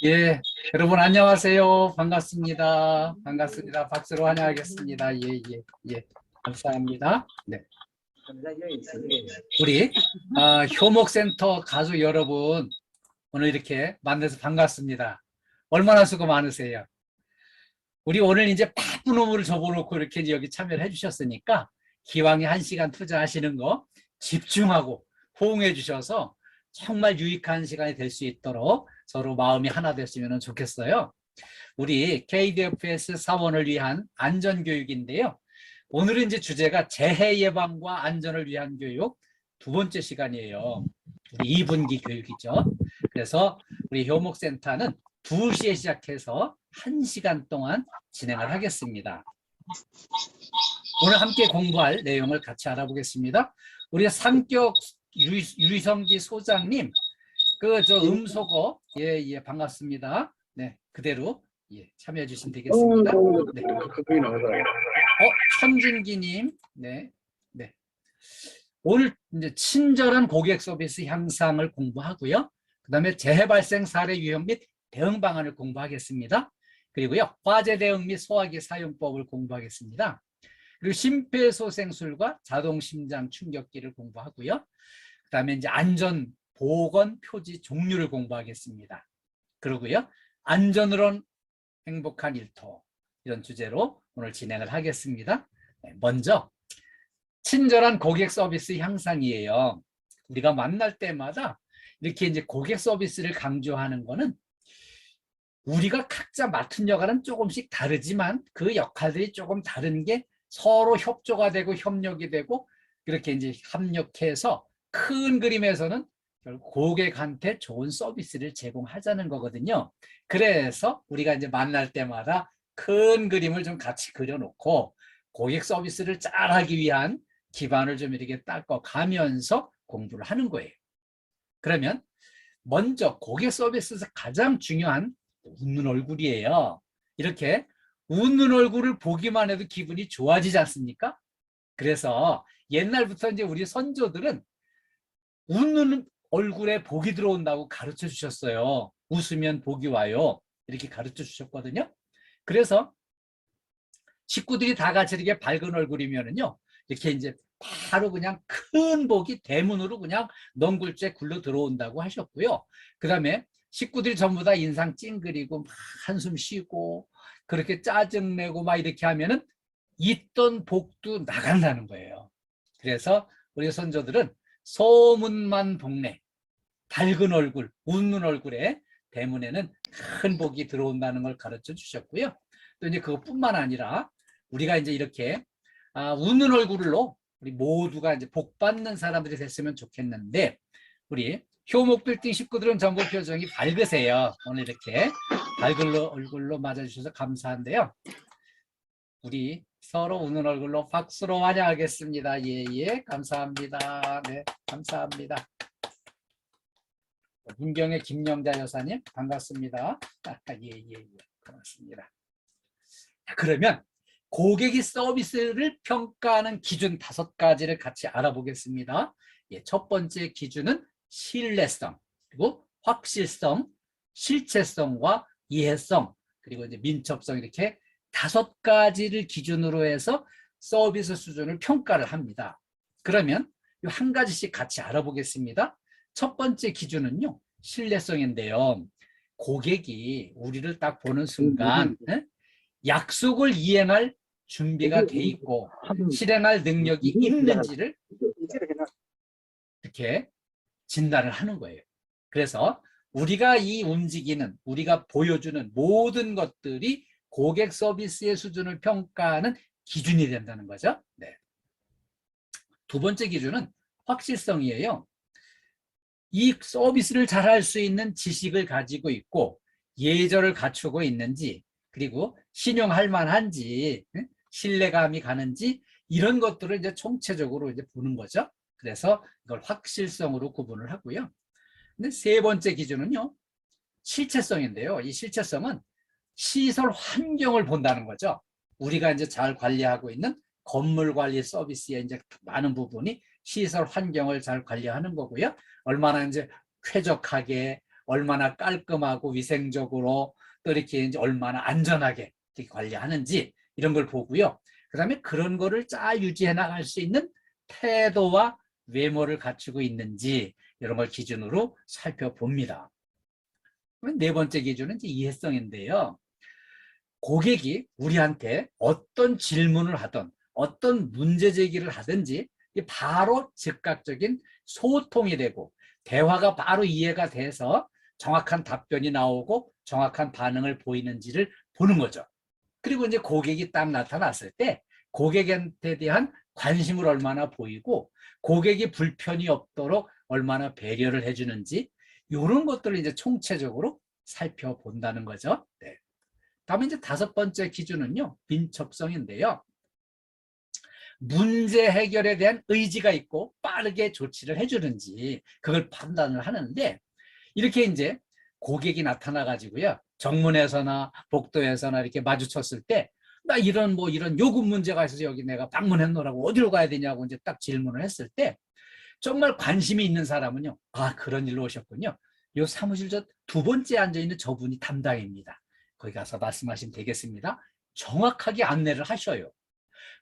예, 여러분 안녕하세요. 반갑습니다. 반갑습니다. 박수로 환영하겠습니다. 예, 예, 예. 감사합니다. 네. 우리 효목센터 가족 여러분, 오늘 이렇게 만나서 반갑습니다. 얼마나 수고 많으세요. 우리 오늘 이제 바쁜 업무를 접어놓고 이렇게 여기 참여를 해주셨으니까 기왕에 1시간 투자하시는 거 집중하고 호응해 주셔서 정말 유익한 시간이 될 수 있도록 서로 마음이 하나 됐으면 좋겠어요. 우리 KDFS 사원을 위한 안전교육인데요. 오늘은 이제 주제가 재해 예방과 안전을 위한 교육 두 번째 시간이에요. 우리 2분기 교육이죠. 그래서 우리 효목센터는 2시에 시작해서 1시간 동안 진행을 하겠습니다. 오늘 함께 공부할 내용을 같이 알아보겠습니다. 우리 상격 유성기 소장님, 음소거, 예, 반갑습니다. 네, 그대로, 예, 참여해 주시면 되겠습니다. 네. 천진기님, 네, 네. 오늘 이제 친절한 고객 서비스 향상을 공부하고요. 그 다음에 재해 발생 사례 유형 및 대응 방안을 공부하겠습니다. 그리고요, 화재 대응 및 소화기 사용법을 공부하겠습니다. 그리고 심폐소생술과 자동심장 충격기를 공부하고요. 그 다음에 이제 안전 보건 표지 종류를 공부하겠습니다. 그러고요, 안전으론 행복한 일터, 이런 주제로 오늘 진행을 하겠습니다. 먼저 친절한 고객 서비스 향상이에요. 우리가 만날 때마다 이렇게 이제 고객 서비스를 강조하는 거는 우리가 각자 맡은 역할은 조금씩 다르지만 그 역할들이 조금 다른 게 서로 협조가 되고 협력이 되고 그렇게 이제 협력해서 큰 그림에서는 결국 고객한테 좋은 서비스를 제공하자는 거거든요. 그래서 우리가 이제 만날 때마다 큰 그림을 좀 같이 그려놓고 고객 서비스를 잘하기 위한 기반을 좀 이렇게 닦아 가면서 공부를 하는 거예요. 그러면 먼저 고객 서비스에서 가장 중요한 웃는 얼굴이에요. 이렇게 웃는 얼굴을 보기만 해도 기분이 좋아지지 않습니까? 그래서 옛날부터 이제 우리 선조들은 웃는 얼굴에 복이 들어온다고 가르쳐 주셨어요. 웃으면 복이 와요. 이렇게 가르쳐 주셨거든요. 그래서 식구들이 다 같이 이렇게 밝은 얼굴이면은요, 이렇게 이제 바로 그냥 큰 복이 대문으로 그냥 넝굴째 굴러 들어온다고 하셨고요. 그 다음에 식구들이 전부 다 인상 찡그리고 막 한숨 쉬고 그렇게 짜증내고 막 이렇게 하면은 있던 복도 나간다는 거예요. 그래서 우리 선조들은 소문만 복내, 밝은 얼굴, 웃는 얼굴에 대문에는 큰 복이 들어온다는 걸 가르쳐 주셨고요. 또 이제 그것뿐만 아니라 우리가 이제 이렇게 웃는 얼굴로 우리 모두가 이제 복 받는 사람들이 됐으면 좋겠는데 우리 효목빌딩 식구들은 전부 표정이 밝으세요. 오늘 이렇게 밝은 얼굴로 맞아주셔서 감사한데요. 우리 서로 웃는 얼굴로 박수로 환영하겠습니다. 예, 예, 감사합니다. 네, 감사합니다. 문경의 김영자 여사님 반갑습니다. 예, 예, 예, 고맙습니다. 그러면 고객이 서비스를 평가하는 기준 5가지를 같이 알아보겠습니다. 예, 첫 번째 기준은 신뢰성, 그리고 확실성, 실체성과 이해성, 그리고 이제 민첩성, 이렇게 5가지를 기준으로 해서 서비스 수준을 평가를 합니다. 그러면 이 한 가지씩 같이 알아보겠습니다. 첫 번째 기준은요, 신뢰성인데요. 고객이 우리를 딱 보는 순간 약속을 이행할 준비가 돼 있고 실행할 능력이 있는지를 이렇게 진단을 하는 거예요. 그래서 우리가 우리가 보여주는 모든 것들이 고객 서비스의 수준을 평가하는 기준이 된다는 거죠. 네. 두 번째 기준은 확실성이에요. 이 서비스를 잘할 수 있는 지식을 가지고 있고 예절을 갖추고 있는지, 그리고 신용할 만한지, 신뢰감이 가는지, 이런 것들을 이제 총체적으로 이제 보는 거죠. 그래서 이걸 확실성으로 구분을 하고요. 근데 세 번째 기준은요, 실체성인데요. 이 실체성은 시설 환경을 본다는 거죠. 우리가 이제 잘 관리하고 있는 건물 관리 서비스의 이제 많은 부분이 시설 환경을 잘 관리하는 거고요. 얼마나 이제 쾌적하게, 얼마나 깔끔하고 위생적으로 또 이렇게 이제 얼마나 안전하게 이렇게 관리하는지 이런 걸 보고요. 그다음에 그런 거를 잘 유지해 나갈 수 있는 태도와 외모를 갖추고 있는지 이런 걸 기준으로 살펴봅니다. 네 번째 기준은 이제 이해성인데요. 고객이 우리한테 어떤 질문을 하든 어떤 문제 제기를 하든지 바로 즉각적인 소통이 되고 대화가 바로 이해가 돼서 정확한 답변이 나오고 정확한 반응을 보이는지를 보는 거죠. 그리고 이제 고객이 딱 나타났을 때 고객한테 대한 관심을 얼마나 보이고 고객이 불편이 없도록 얼마나 배려를 해주는지 이런 것들을 이제 총체적으로 살펴본다는 거죠. 네. 다음에 이제 다섯 번째 기준은요, 민첩성인데요. 문제 해결에 대한 의지가 있고 빠르게 조치를 해주는지 그걸 판단을 하는데 이렇게 이제 고객이 나타나 가지고요, 정문에서나 복도에서나 이렇게 마주쳤을 때 나 이런 이런 요금 문제가 있어서 여기 내가 방문했노라고 어디로 가야 되냐고 이제 딱 질문을 했을 때 정말 관심이 있는 사람은요, 아 그런 일로 오셨군요, 요 사무실 저 두 번째 앉아 있는 저분이 담당입니다, 거기 가서 말씀하시면 되겠습니다, 정확하게 안내를 하셔요.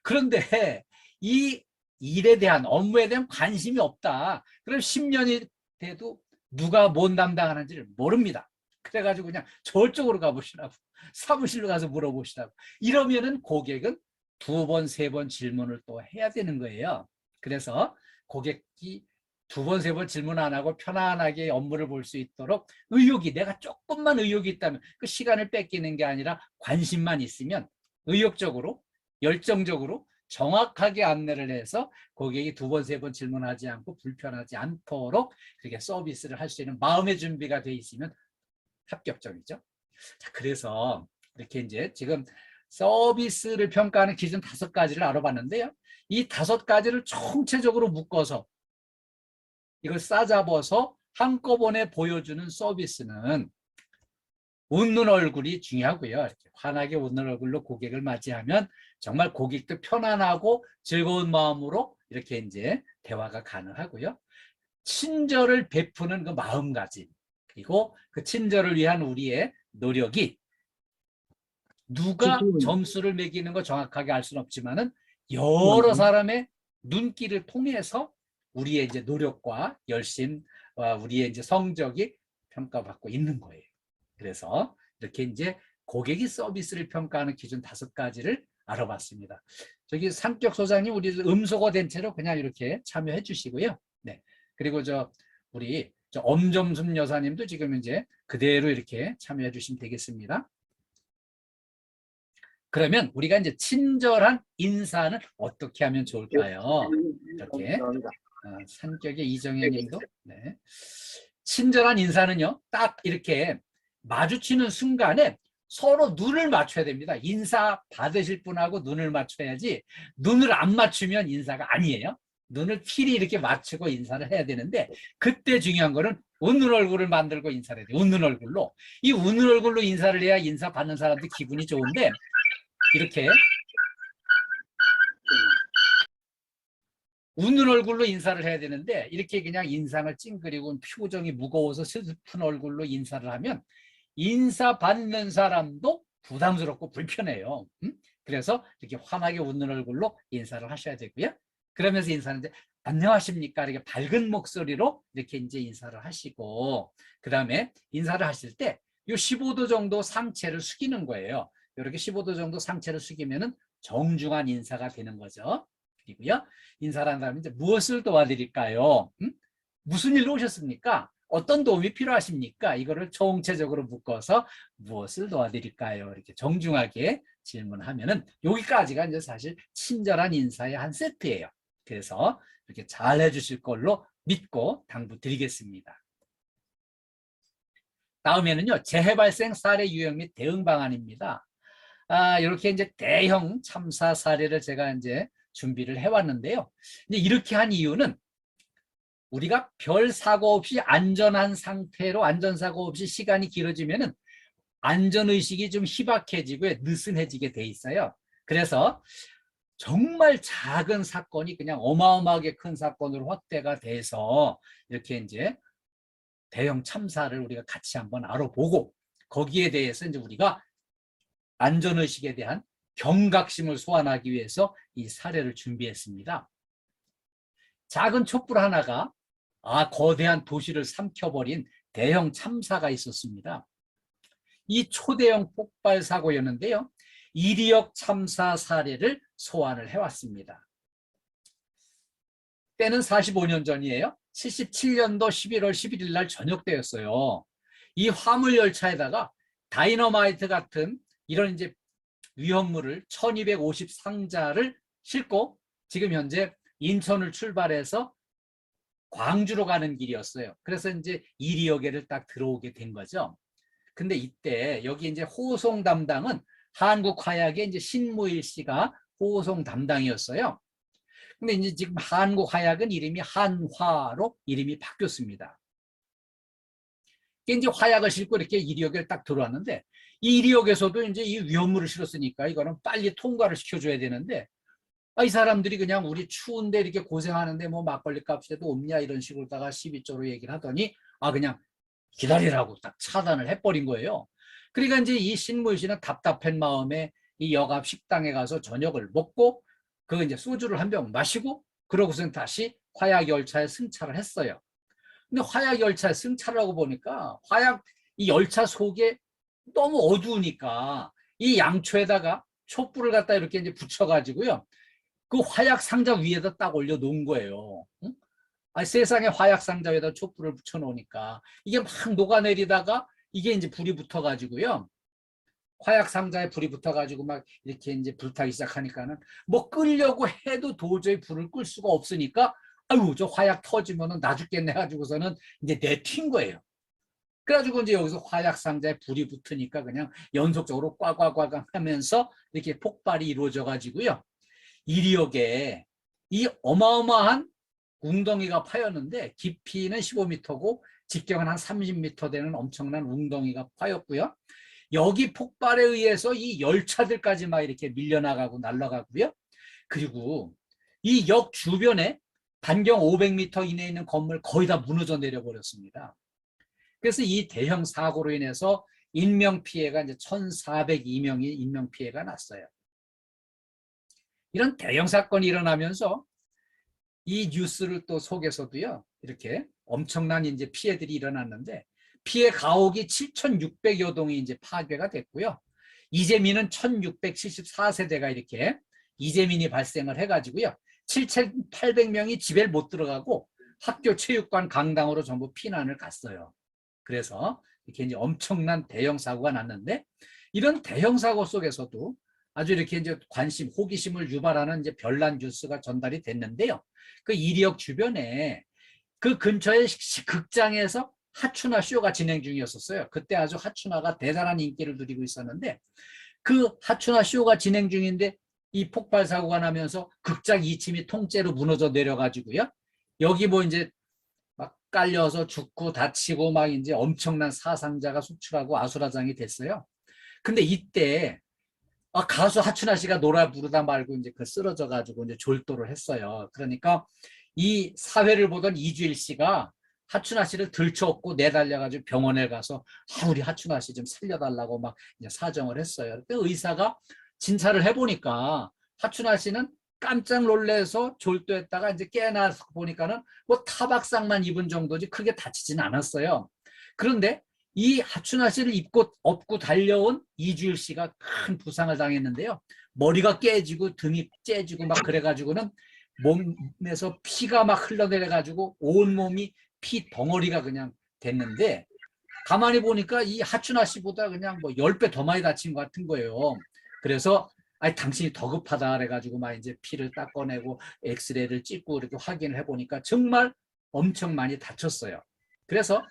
그런데 이 일에 대한 업무에 대한 관심이 없다. 그럼 10년이 돼도 누가 뭔 담당하는지를 모릅니다. 그래가지고 그냥 저쪽으로 가보시라고 사무실로 가서 물어보시라고 이러면은 고객은 두 번, 세 번 질문을 또 해야 되는 거예요. 그래서 고객이 두 번, 세 번 질문 안 하고 편안하게 업무를 볼 수 있도록 내가 조금만 의욕이 있다면 그 시간을 뺏기는 게 아니라 관심만 있으면 의욕적으로 열정적으로 정확하게 안내를 해서 고객이 두 번, 세 번 질문하지 않고 불편하지 않도록 그렇게 서비스를 할 수 있는 마음의 준비가 돼 있으면 합격점이죠. 자, 그래서 이렇게 이제 지금 서비스를 평가하는 기준 5가지를 알아봤는데요. 이 5가지를 총체적으로 묶어서 이걸 싸잡아서 한꺼번에 보여주는 서비스는 웃는 얼굴이 중요하고요. 이렇게 환하게 웃는 얼굴로 고객을 맞이하면 정말 고객도 편안하고 즐거운 마음으로 이렇게 이제 대화가 가능하고요. 친절을 베푸는 그 마음가짐, 그리고 그 친절을 위한 우리의 노력이 누가 점수를 매기는 거 정확하게 알 수는 없지만은 여러 사람의 눈길을 통해서 우리의 이제 노력과 열심, 우리의 이제 성적이 평가받고 있는 거예요. 그래서 이렇게 이제 고객이 서비스를 평가하는 기준 5가지를 알아봤습니다. 저기 산격 소장님, 우리 음소거 된 채로 그냥 이렇게 참여해 주시고요. 네. 그리고 우리 엄점순 여사님도 지금 이제 그대로 이렇게 참여해 주시면 되겠습니다. 그러면 우리가 이제 친절한 인사는 어떻게 하면 좋을까요? 이렇게 산격의 이정혜 님도 네. 친절한 인사는요, 딱 이렇게 마주치는 순간에 서로 눈을 맞춰야 됩니다. 인사 받으실 분하고 눈을 맞춰야지 눈을 안 맞추면 인사가 아니에요. 눈을 필히 이렇게 맞추고 인사를 해야 되는데 그때 중요한 거는 웃는 얼굴을 만들고 인사를 해야 돼요. 웃는 얼굴로. 이 웃는 얼굴로 인사를 해야 인사 받는 사람들 기분이 좋은데 이렇게 웃는 얼굴로 인사를 해야 되는데 이렇게 그냥 인상을 찡그리고 표정이 무거워서 슬픈 얼굴로 인사를 하면 인사 받는 사람도 부담스럽고 불편해요. 그래서 이렇게 환하게 웃는 얼굴로 인사를 하셔야 되고요. 그러면서 인사하는데 안녕하십니까 이렇게 밝은 목소리로 이렇게 이제 인사를 하시고 그 다음에 인사를 하실 때 이 15도 정도 상체를 숙이는 거예요. 이렇게 15도 정도 상체를 숙이면은 정중한 인사가 되는 거죠. 그리고요, 인사를 한 다음에 이제 무엇을 도와드릴까요? 무슨 일로 오셨습니까? 어떤 도움이 필요하십니까? 이거를 총체적으로 묶어서 무엇을 도와드릴까요? 이렇게 정중하게 질문하면은 여기까지가 이제 사실 친절한 인사의 한 세트예요. 그래서 이렇게 잘 해주실 걸로 믿고 당부드리겠습니다. 다음에는요, 재해 발생 사례 유형 및 대응 방안입니다. 이렇게 이제 대형 참사 사례를 제가 이제 준비를 해왔는데요. 이제 이렇게 한 이유는 우리가 별 사고 없이 안전한 상태로 안전사고 없이 시간이 길어지면은 안전의식이 좀 희박해지고 느슨해지게 돼 있어요. 그래서 정말 작은 사건이 그냥 어마어마하게 큰 사건으로 확대가 돼서 이렇게 이제 대형 참사를 우리가 같이 한번 알아보고 거기에 대해서 이제 우리가 안전의식에 대한 경각심을 소환하기 위해서 이 사례를 준비했습니다. 작은 촛불 하나가 거대한 도시를 삼켜버린 대형 참사가 있었습니다. 이 초대형 폭발 사고였는데요. 이리역 참사 사례를 소환을 해왔습니다. 때는 45년 전이에요. 77년도 11월 11일 날 저녁 때였어요. 이 화물열차에다가 다이너마이트 같은 이런 이제 위험물을 1250 상자를 싣고 지금 현재 인천을 출발해서 광주로 가는 길이었어요. 그래서 이제 이리역에를 딱 들어오게 된 거죠. 근데 이때 여기 이제 호송 담당은 한국화약의 이제 신무일 씨가 호송 담당이었어요. 근데 이제 지금 한국화약은 이름이 한화로 이름이 바뀌었습니다. 이제 화약을 싣고 이렇게 이리역에 딱 들어왔는데 이 이리역에서도 이제 이 위험물을 실었으니까 이거는 빨리 통과를 시켜줘야 되는데 이 사람들이 그냥 우리 추운데 이렇게 고생하는데 뭐 막걸리 값이라도 없냐 이런 식으로다가 시비조로 얘기를 하더니 그냥 기다리라고 딱 차단을 해버린 거예요. 그러니까 이제 이 신무일 씨는 답답한 마음에 이 역앞 식당에 가서 저녁을 먹고 그 이제 소주를 한 병 마시고 그러고선 다시 화약 열차에 승차를 했어요. 근데 화약 열차에 승차를 하고 보니까 화약 이 열차 속에 너무 어두우니까 이 양초에다가 촛불을 갖다 이렇게 이제 붙여가지고요. 그 화약 상자 위에다 딱 올려 놓은 거예요. 응? 세상에 화약 상자 위에다 촛불을 붙여 놓으니까 이게 막 녹아내리다가 이게 이제 불이 붙어가지고요. 화약 상자에 불이 붙어가지고 막 이렇게 이제 불타기 시작하니까는 뭐 끄려고 해도 도저히 불을 끌 수가 없으니까 아유 저 화약 터지면은 나 죽겠네 가지고서는 이제 내튄 거예요. 그래가지고 이제 여기서 화약 상자에 불이 붙으니까 그냥 연속적으로 꽉꽉꽉 하면서 이렇게 폭발이 이루어져 가지고요. 이리역에 이 어마어마한 웅덩이가 파였는데 깊이는 15m고 직경은 한 30m 되는 엄청난 웅덩이가 파였고요. 여기 폭발에 의해서 이 열차들까지 막 이렇게 밀려나가고 날아가고요. 그리고 이 역 주변에 반경 500m 이내에 있는 건물 거의 다 무너져 내려버렸습니다. 그래서 이 대형 사고로 인해서 인명피해가 이제 1,402명이 인명피해가 났어요. 이런 대형 사건이 일어나면서 이 뉴스를 또 속에서도요, 이렇게 엄청난 이제 피해들이 일어났는데, 피해 가옥이 7,600여 동이 이제 파괴가 됐고요. 이재민은 1,674세대가 이렇게 이재민이 발생을 해가지고요. 7,800명이 집에 못 들어가고 학교, 체육관, 강당으로 전부 피난을 갔어요. 그래서 이렇게 이제 엄청난 대형 사고가 났는데, 이런 대형 사고 속에서도 아주 이렇게 이제 관심, 호기심을 유발하는 이제 별난 뉴스가 전달이 됐는데요. 그 이리역 주변에 그 근처에 극장에서 하춘화 쇼가 진행 중이었었어요. 그때 아주 하춘화가 대단한 인기를 누리고 있었는데 그 하춘화 쇼가 진행 중인데 이 폭발 사고가 나면서 극장 2층이 통째로 무너져 내려가지고요. 여기 뭐 이제 막 깔려서 죽고 다치고 막 이제 엄청난 사상자가 속출하고 아수라장이 됐어요. 근데 이때 가수 하춘아 씨가 노래 부르다 말고 이제 그 쓰러져 가지고 이제 졸도를 했어요. 그러니까 이 사회를 보던 이주일 씨가 하춘아 씨를 들쳐업고 내달려 가지고 병원에 가서 우리 하춘아 씨 좀 살려달라고 막 이제 사정을 했어요. 그 의사가 진찰을 해보니까 하춘아 씨는 깜짝 놀래서 졸도했다가 이제 깨어나서 보니까는 뭐 타박상만 입은 정도지 크게 다치진 않았어요. 그런데 이 하춘아 씨를 업고 달려온 이주일 씨가 큰 부상을 당했는데요. 머리가 깨지고 등이 째지고 막 그래가지고는 몸에서 피가 막 흘러내려가지고 온몸이 피 덩어리가 그냥 됐는데 가만히 보니까 이 하춘아 씨보다 그냥 뭐 10배 더 많이 다친 것 같은 거예요. 그래서 당신이 더 급하다 그래가지고 막 이제 피를 딱 꺼내고 엑스레이를 찍고 이렇게 확인을 해보니까 정말 엄청 많이 다쳤어요. 그래서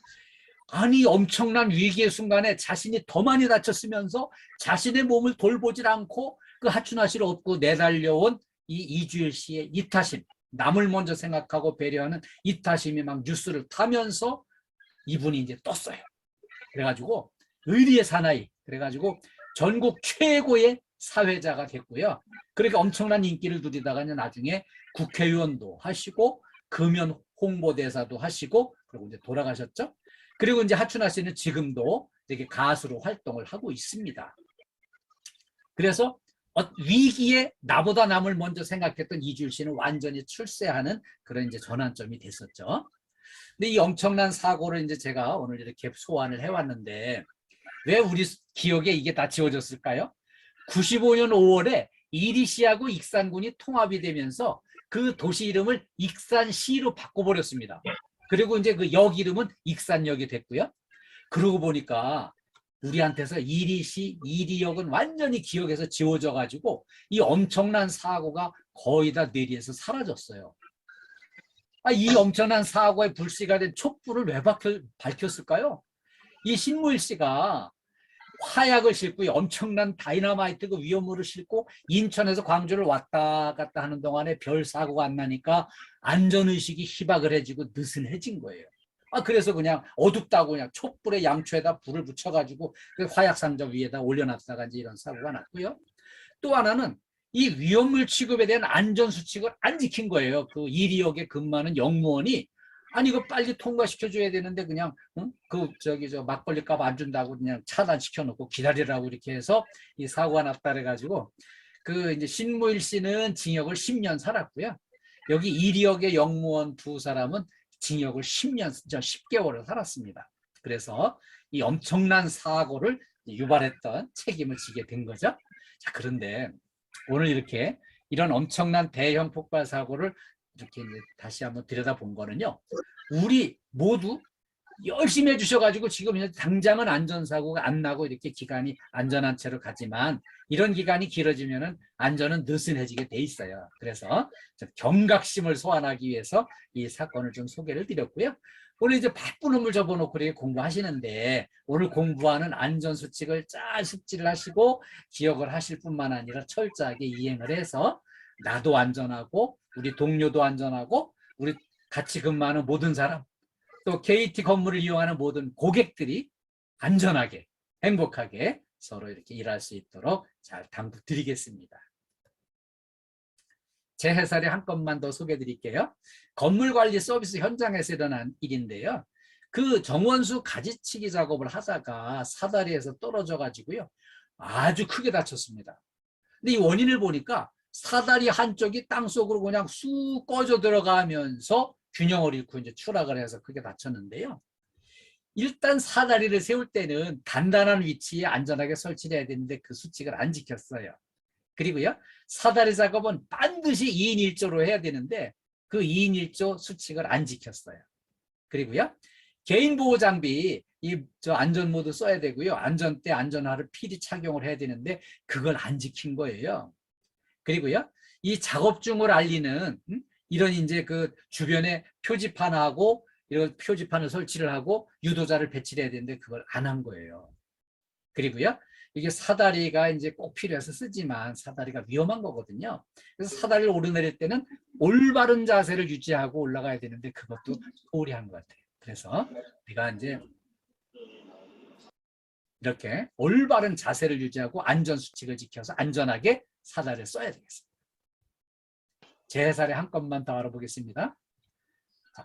엄청난 위기의 순간에 자신이 더 많이 다쳤으면서 자신의 몸을 돌보질 않고 그 하춘아 씨를 업고 내달려온 이 이주일 씨의 이타심, 남을 먼저 생각하고 배려하는 이타심이 막 뉴스를 타면서 이분이 이제 떴어요. 그래가지고 의리의 사나이, 그래가지고 전국 최고의 사회자가 됐고요. 그렇게 엄청난 인기를 누리다가 나중에 국회의원도 하시고 금연 홍보대사도 하시고 그리고 이제 돌아가셨죠. 그리고 이제 하춘아 씨는 지금도 이렇게 가수로 활동을 하고 있습니다. 그래서 위기에 나보다 남을 먼저 생각했던 이주일 씨는 완전히 출세하는 그런 이제 전환점이 됐었죠. 근데 이 엄청난 사고를 이제 제가 오늘 이렇게 소환을 해왔는데 왜 우리 기억에 이게 다 지워졌을까요? 95년 5월에 이리 씨하고 익산군이 통합이 되면서 그 도시 이름을 익산시로 바꿔버렸습니다. 그리고 이제 그 역 이름은 익산역이 됐고요. 그러고 보니까 우리한테서 이리시, 이리역은 완전히 기억에서 지워져 가지고 이 엄청난 사고가 거의 다 뇌리에서 사라졌어요. 이 엄청난 사고의 불씨가 된 촛불을 왜 밝혔을까요? 이 신무일 씨가 화약을 싣고 엄청난 다이너마이트 그 위험물을 싣고 인천에서 광주를 왔다 갔다 하는 동안에 별 사고가 안 나니까 안전의식이 희박을 해지고 느슨해진 거예요. 그래서 그냥 어둡다고 그냥 촛불의 양초에다 불을 붙여가지고 그 화약 상자 위에다 올려놨다가 이제 이런 사고가 났고요. 또 하나는 이 위험물 취급에 대한 안전수칙을 안 지킨 거예요. 그 이리역에 근무하는 영무원이 아니 이거 빨리 통과시켜줘야 되는데 그냥 그 저기 저 막걸리 값 안 준다고 그냥 차단시켜 놓고 기다리라고 이렇게 해서 이 사고가 났다 그래가지고 그 이제 신무일 씨는 징역을 10년 살았고요. 여기 이리역의 영무원 두 사람은 징역을 10년, 10개월을 살았습니다. 그래서 이 엄청난 사고를 유발했던 책임을 지게 된 거죠. 자, 그런데 오늘 이렇게 이런 엄청난 대형 폭발 사고를 이렇게 이제 다시 한번 들여다본 거는요. 우리 모두 열심히 해주셔가지고 지금 이제 당장은 안전사고가 안 나고 이렇게 기간이 안전한 채로 가지만 이런 기간이 길어지면은 안전은 느슨해지게 돼 있어요. 그래서 경각심을 소환하기 위해서 이 사건을 좀 소개를 드렸고요. 오늘 이제 바쁜 놈을 접어놓고 이렇게 공부하시는데 오늘 공부하는 안전수칙을 잘 숙지를 하시고 기억을 하실 뿐만 아니라 철저하게 이행을 해서 나도 안전하고 우리 동료도 안전하고 우리 같이 근무하는 모든 사람 또 KT 건물을 이용하는 모든 고객들이 안전하게 행복하게 서로 이렇게 일할 수 있도록 잘 당부드리겠습니다. 제 해설에 한 건만 더 소개해 드릴게요. 건물관리 서비스 현장에서 일어난 일인데요. 그 정원수 가지치기 작업을 하다가 사다리에서 떨어져 가지고요. 아주 크게 다쳤습니다. 근데 이 원인을 보니까 사다리 한쪽이 땅속으로 그냥 쑥 꺼져 들어가면서 균형을 잃고 이제 추락을 해서 크게 다쳤는데요. 일단 사다리를 세울 때는 단단한 위치에 안전하게 설치를 해야 되는데 그 수칙을 안 지켰어요. 그리고요. 사다리 작업은 반드시 2인 1조로 해야 되는데 그 2인 1조 수칙을 안 지켰어요. 그리고요. 개인 보호 장비 저 안전 모드 써야 되고요. 안전대 안전화를 필히 착용을 해야 되는데 그걸 안 지킨 거예요. 그리고요. 이 작업 중을 알리는 이런 이제 그 주변에 표지판하고 이런 표지판을 설치를 하고 유도자를 배치를 해야 되는데 그걸 안 한 거예요. 그리고요. 이게 사다리가 이제 꼭 필요해서 쓰지만 사다리가 위험한 거거든요. 그래서 사다리를 오르내릴 때는 올바른 자세를 유지하고 올라가야 되는데 그것도 소홀히 한 것 같아요. 그래서 우리가 이제 이렇게 올바른 자세를 유지하고 안전수칙을 지켜서 안전하게 사다리를 써야 되겠습니다. 제 해설에 한 건만 더 알아보겠습니다.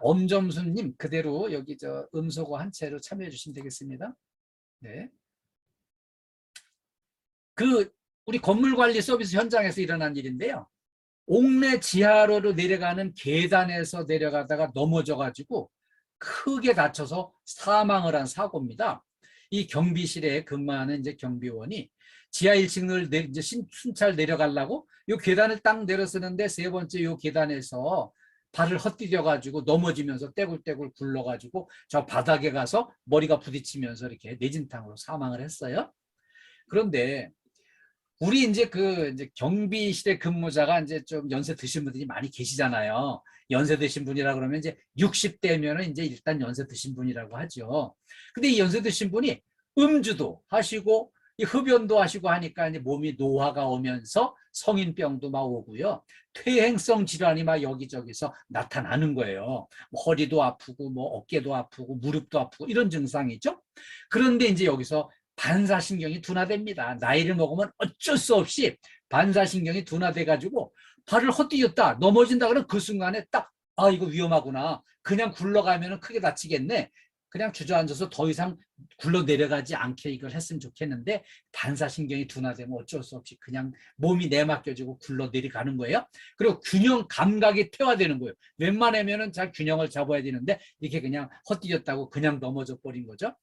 엄점수님 그대로 여기 저 음소거 한 채로 참여해 주시면 되겠습니다. 네. 우리 건물관리 서비스 현장에서 일어난 일인데요. 옥내 지하로로 내려가는 계단에서 내려가다가 넘어져가지고 크게 다쳐서 사망을 한 사고입니다. 이 경비실에 근무하는 이제 경비원이 지하 1층을 이제 순찰 내려가려고 이 계단을 딱 내려서는데 세 번째 이 계단에서 발을 헛디뎌가지고 넘어지면서 떼굴떼굴 굴러가지고 저 바닥에 가서 머리가 부딪히면서 이렇게 내진탕으로 사망을 했어요. 그런데 우리 이제 이제 경비실의 근무자가 이제 좀 연세 드신 분들이 많이 계시잖아요. 연세 드신 분이라 그러면 이제 60대면은 이제 일단 연세 드신 분이라고 하죠. 근데 이 연세 드신 분이 음주도 하시고 이 흡연도 하시고 하니까 이제 몸이 노화가 오면서 성인병도 막 오고요. 퇴행성 질환이 막 여기저기서 나타나는 거예요. 뭐 허리도 아프고 뭐 어깨도 아프고 무릎도 아프고 이런 증상이죠. 그런데 이제 여기서 반사신경이 둔화됩니다. 나이를 먹으면 어쩔 수 없이 반사신경이 둔화돼가지고 발을 헛디뎠다 넘어진다 그러면 그 순간에 딱 이거 위험하구나 그냥 굴러가면 크게 다치겠네 그냥 주저앉아서 더 이상 굴러 내려가지 않게 이걸 했으면 좋겠는데 반사신경이 둔화되면 어쩔 수 없이 그냥 몸이 내맡겨지고 굴러 내려가는 거예요. 그리고 균형 감각이 퇴화되는 거예요. 웬만하면은 잘 균형을 잡아야 되는데 이렇게 그냥 헛디뎠다고 그냥 넘어져 버린 거죠.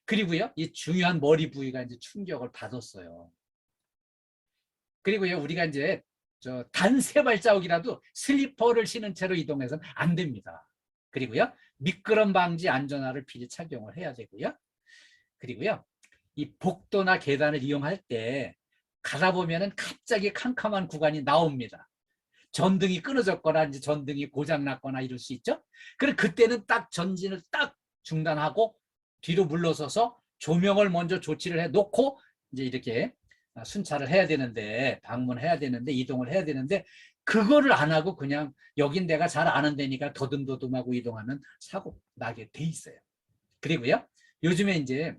그리고요, 이 중요한 머리 부위가 이제 충격을 받았어요. 그리고요, 우리가 이제 단 3발자국이라도 슬리퍼를 신은 채로 이동해서는 안 됩니다. 그리고요, 미끄럼 방지 안전화를 필히 착용을 해야 되고요. 그리고요, 이 복도나 계단을 이용할 때 가다 보면은 갑자기 캄캄한 구간이 나옵니다. 전등이 끊어졌거나 이제 전등이 고장 났거나 이럴 수 있죠. 그럼 그때는 딱 전진을 딱 중단하고 뒤로 물러서서 조명을 먼저 조치를 해 놓고 이제 이렇게 순찰을 해야 되는데, 방문해야 되는데, 이동을 해야 되는데, 그거를 안 하고 그냥 여긴 내가 잘 아는 데니까 더듬더듬하고 이동하면 사고 나게 돼 있어요. 그리고요, 요즘에 이제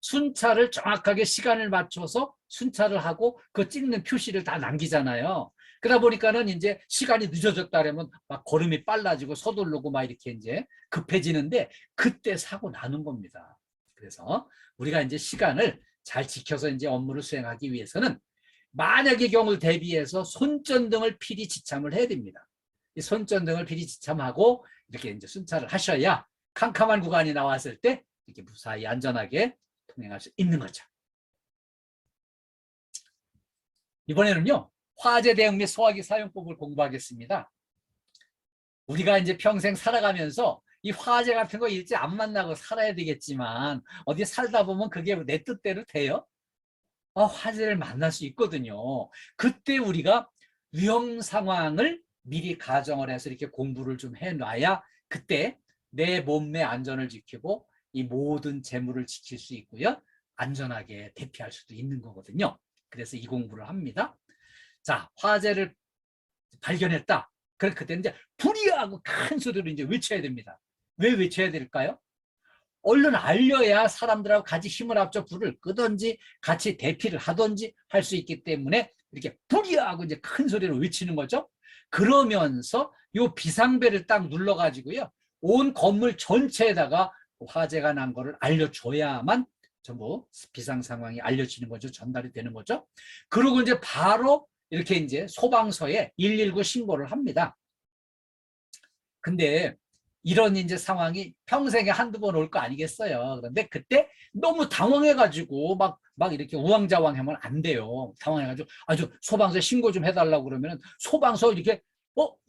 순찰을 정확하게 시간을 맞춰서 순찰을 하고 그 찍는 표시를 다 남기잖아요. 그러다 보니까는 이제 시간이 늦어졌다 그러면 막 걸음이 빨라지고 서두르고 막 이렇게 이제 급해지는데 그때 사고 나는 겁니다. 그래서 우리가 이제 시간을 잘 지켜서 이제 업무를 수행하기 위해서는 만약의 경우를 대비해서 손전등을 필히 지참을 해야 됩니다. 이 손전등을 필히 지참하고 이렇게 이제 순찰을 하셔야 캄캄한 구간이 나왔을 때 이렇게 무사히 안전하게 통행할 수 있는 거죠. 이번에는요, 화재 대응 및 소화기 사용법을 공부하겠습니다. 우리가 이제 평생 살아가면서 이 화재 같은 거 일찍 안 만나고 살아야 되겠지만 어디 살다 보면 그게 내 뜻대로 돼요? 화재를 만날 수 있거든요. 그때 우리가 위험 상황을 미리 가정을 해서 이렇게 공부를 좀 해놔야 그때 내 몸의 안전을 지키고 이 모든 재물을 지킬 수 있고요. 안전하게 대피할 수도 있는 거거든요. 그래서 이 공부를 합니다. 자, 화재를 발견했다. 그럼 그때 이제 불이야 하고 큰 소리로 이제 외쳐야 됩니다. 왜 외쳐야 될까요? 얼른 알려야 사람들하고 같이 힘을 합쳐 불을 끄든지 같이 대피를 하든지 할 수 있기 때문에 이렇게 불이야 하고 이제 큰 소리로 외치는 거죠. 그러면서 요 비상벨을 딱 눌러가지고요, 온 건물 전체에다가 화재가 난 거를 알려줘야만 전부 비상 상황이 알려지는 거죠. 전달이 되는 거죠. 그리고 이제 바로 이렇게 이제 소방서에 119 신고를 합니다. 근데 이런 이제 상황이 평생에 한두 번 올 거 아니겠어요. 그런데 그때 너무 당황해가지고 막 이렇게 우왕좌왕하면 안 돼요. 당황해가지고 아주 소방서에 신고 좀 해달라고 그러면은 소방서 이렇게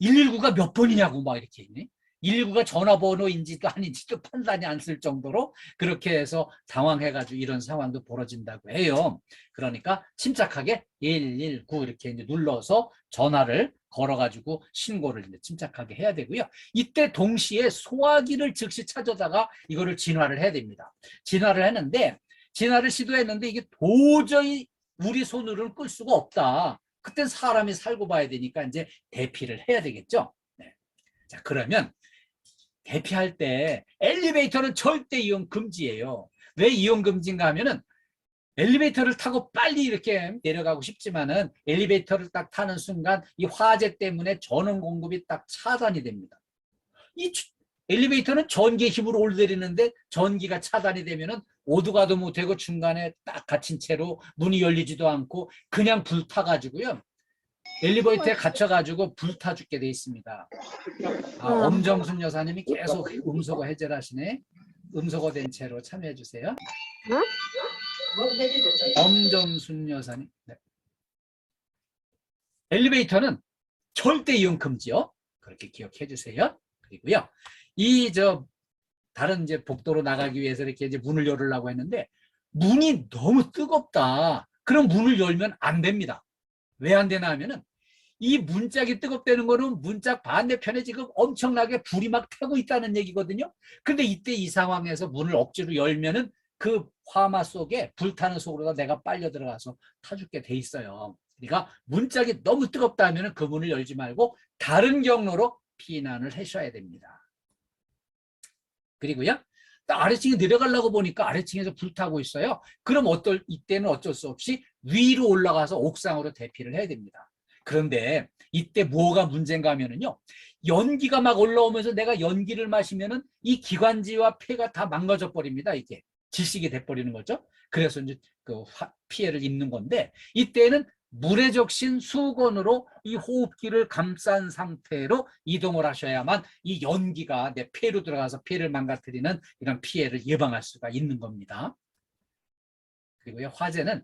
119가 몇 번이냐고 막 이렇게 있네. 119가 전화번호인지도 아닌지도 판단이 안 쓸 정도로 그렇게 해서 당황해가지고 이런 상황도 벌어진다고 해요. 그러니까 침착하게 119 이렇게 이제 눌러서 전화를 걸어가지고 신고를 이제 침착하게 해야 되고요. 이때 동시에 소화기를 즉시 찾아다가 이거를 진화를 해야 됩니다. 진화를 했는데 진화를 시도했는데 이게 도저히 우리 손으로는 끌 수가 없다. 그땐 사람이 살고 봐야 되니까 이제 대피를 해야 되겠죠. 네. 자, 그러면 대피할 때 엘리베이터는 절대 이용 금지예요. 왜 이용 금지인가 하면은 엘리베이터를 타고 빨리 이렇게 내려가고 싶지만은 엘리베이터를 딱 타는 순간 이 화재 때문에 전원 공급이 딱 차단이 됩니다. 이 엘리베이터는 전기의 힘으로 올라내리는데 전기가 차단이 되면은 오도가도 못하고 중간에 딱 갇힌 채로 문이 열리지도 않고 그냥 불타가지고요. 엘리베이터에 갇혀가지고 불타 죽게 돼 있습니다. 엄정순 여사님이 계속 음소거 해제를 하시네. 음소거 된 채로 참여해 주세요. 엄정순 여사님. 네. 엘리베이터는 절대 이용 금지요. 그렇게 기억해 주세요. 그리고요, 다른 이제 복도로 나가기 위해서 이렇게 이제 문을 열으려고 했는데 문이 너무 뜨겁다. 그럼 문을 열면 안 됩니다. 왜 안 되나 하면은 이 문짝이 뜨겁다는 거는 문짝 반대편에 지금 엄청나게 불이 막 타고 있다는 얘기거든요. 근데 이때 이 상황에서 문을 억지로 열면은 그 화마 속에 불타는 속으로 내가 빨려 들어가서 타 죽게 돼 있어요. 그러니까 문짝이 너무 뜨겁다 하면은 그 문을 열지 말고 다른 경로로 피난을 하셔야 됩니다. 그리고요, 아래층에 내려가려고 보니까 아래층에서 불타고 있어요. 그럼 이때는 어쩔 수 없이 위로 올라가서 옥상으로 대피를 해야 됩니다. 그런데 이때 뭐가 문제인가 하면은요, 연기가 막 올라오면서 내가 연기를 마시면은 이 기관지와 폐가 다 망가져 버립니다. 이게 질식이 돼 버리는 거죠. 그래서 이제 그 피해를 입는 건데, 이때는 물에 적신 수건으로 이 호흡기를 감싼 상태로 이동을 하셔야만 이 연기가 내 폐로 들어가서 폐를 망가뜨리는 이런 피해를 예방할 수가 있는 겁니다. 그리고요, 화재는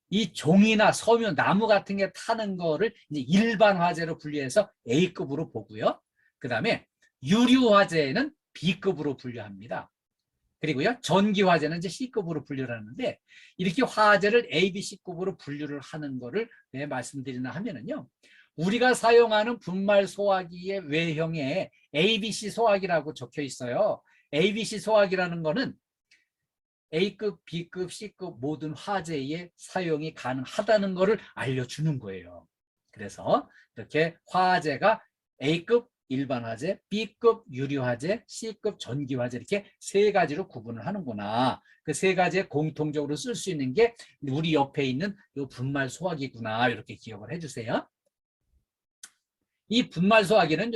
이 종이나 섬유, 나무 같은 게 타는 거를 이제 일반 화재로 분류해서 A급으로 보고요. 그 다음에 유류 화재는 B급으로 분류합니다. 그리고요, 전기 화재는 이제 C급으로 분류를 하는데, 이렇게 화재를 A, B, C급으로 분류를 하는 거를 왜 말씀드리나 하면은요, 우리가 사용하는 분말 소화기의 외형에 ABC 소화기라고 적혀 있어요. ABC 소화기라는 거는 A급, B급, C급 모든 화재에 사용이 가능하다는 것을 알려주는 거예요. 그래서 이렇게 화재가 A급 일반 화재, B급 유리 화재, C급 전기 화재, 이렇게 세 가지로 구분을 하는구나. 그 세 가지에 공통적으로 쓸 수 있는 게 우리 옆에 있는 이 분말 소화기구나, 이렇게 기억을 해주세요. 이 분말 소화기는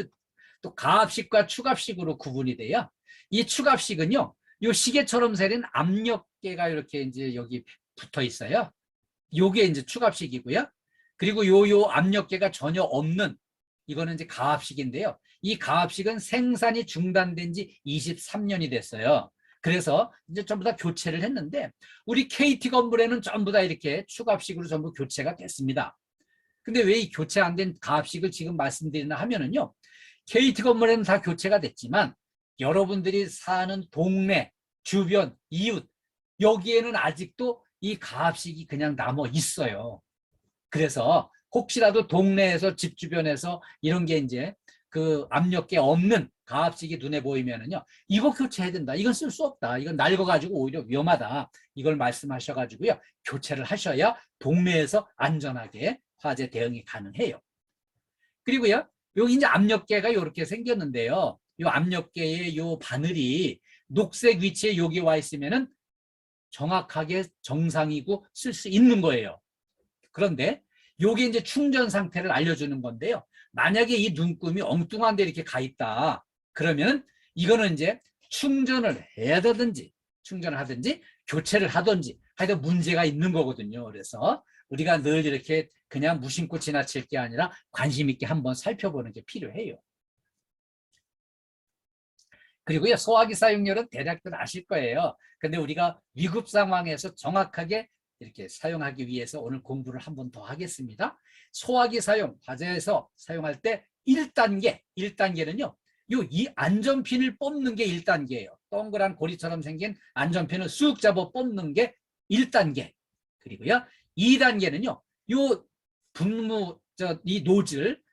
또 가압식과 추갑식으로 구분이 돼요. 이 추갑식은요, 요 시계처럼 생긴 압력계가 이렇게 이제 여기 붙어 있어요. 요게 이제 추갑식이고요. 그리고 요 압력계가 전혀 없는, 이거는 이제 가압식인데요. 이 가압식은 생산이 중단된 지 23년이 됐어요. 그래서 이제 전부 다 교체를 했는데, 우리 KT 건물에는 전부 다 이렇게 추갑식으로 전부 교체가 됐습니다. 근데 왜 이 교체 안 된 가압식을 지금 말씀드리나 하면은요, KT 건물에는 다 교체가 됐지만 여러분들이 사는 동네, 주변, 이웃, 여기에는 아직도 이 가압식이 그냥 남아 있어요. 그래서 혹시라도 동네에서, 집 주변에서 이런 게 이제 그 압력계 없는 가압식이 눈에 보이면은요, 이거 교체해야 된다, 이건 쓸 수 없다, 이건 낡아가지고 오히려 위험하다, 이걸 말씀하셔가지고요, 교체를 하셔야 동네에서 안전하게 화재 대응이 가능해요. 그리고요, 여기 이제 압력계가 이렇게 생겼는데요, 이 압력계의 이 바늘이 녹색 위치에 여기 와 있으면은 정확하게 정상이고 쓸 수 있는 거예요. 그런데 이게 이제 충전 상태를 알려주는 건데요, 만약에 이 눈금이 엉뚱한 데 이렇게 가 있다, 그러면 이거는 이제 충전을 해야 되든지, 충전을 하든지 교체를 하든지 하여튼 문제가 있는 거거든요. 그래서 우리가 늘 이렇게 그냥 무심코 지나칠 게 아니라 관심 있게 한번 살펴보는 게 필요해요. 그리고요, 소화기 사용률은 대략들 아실 거예요. 근데 우리가 위급 상황에서 정확하게 이렇게 사용하기 위해서 오늘 공부를 한 번 더 하겠습니다. 소화기 사용, 화재에서 사용할 때 1단계는요, 이 안전핀을 뽑는 게 1단계예요. 동그란 고리처럼 생긴 안전핀을 쑥 잡아 뽑는 게 1단계. 그리고요, 2단계는요,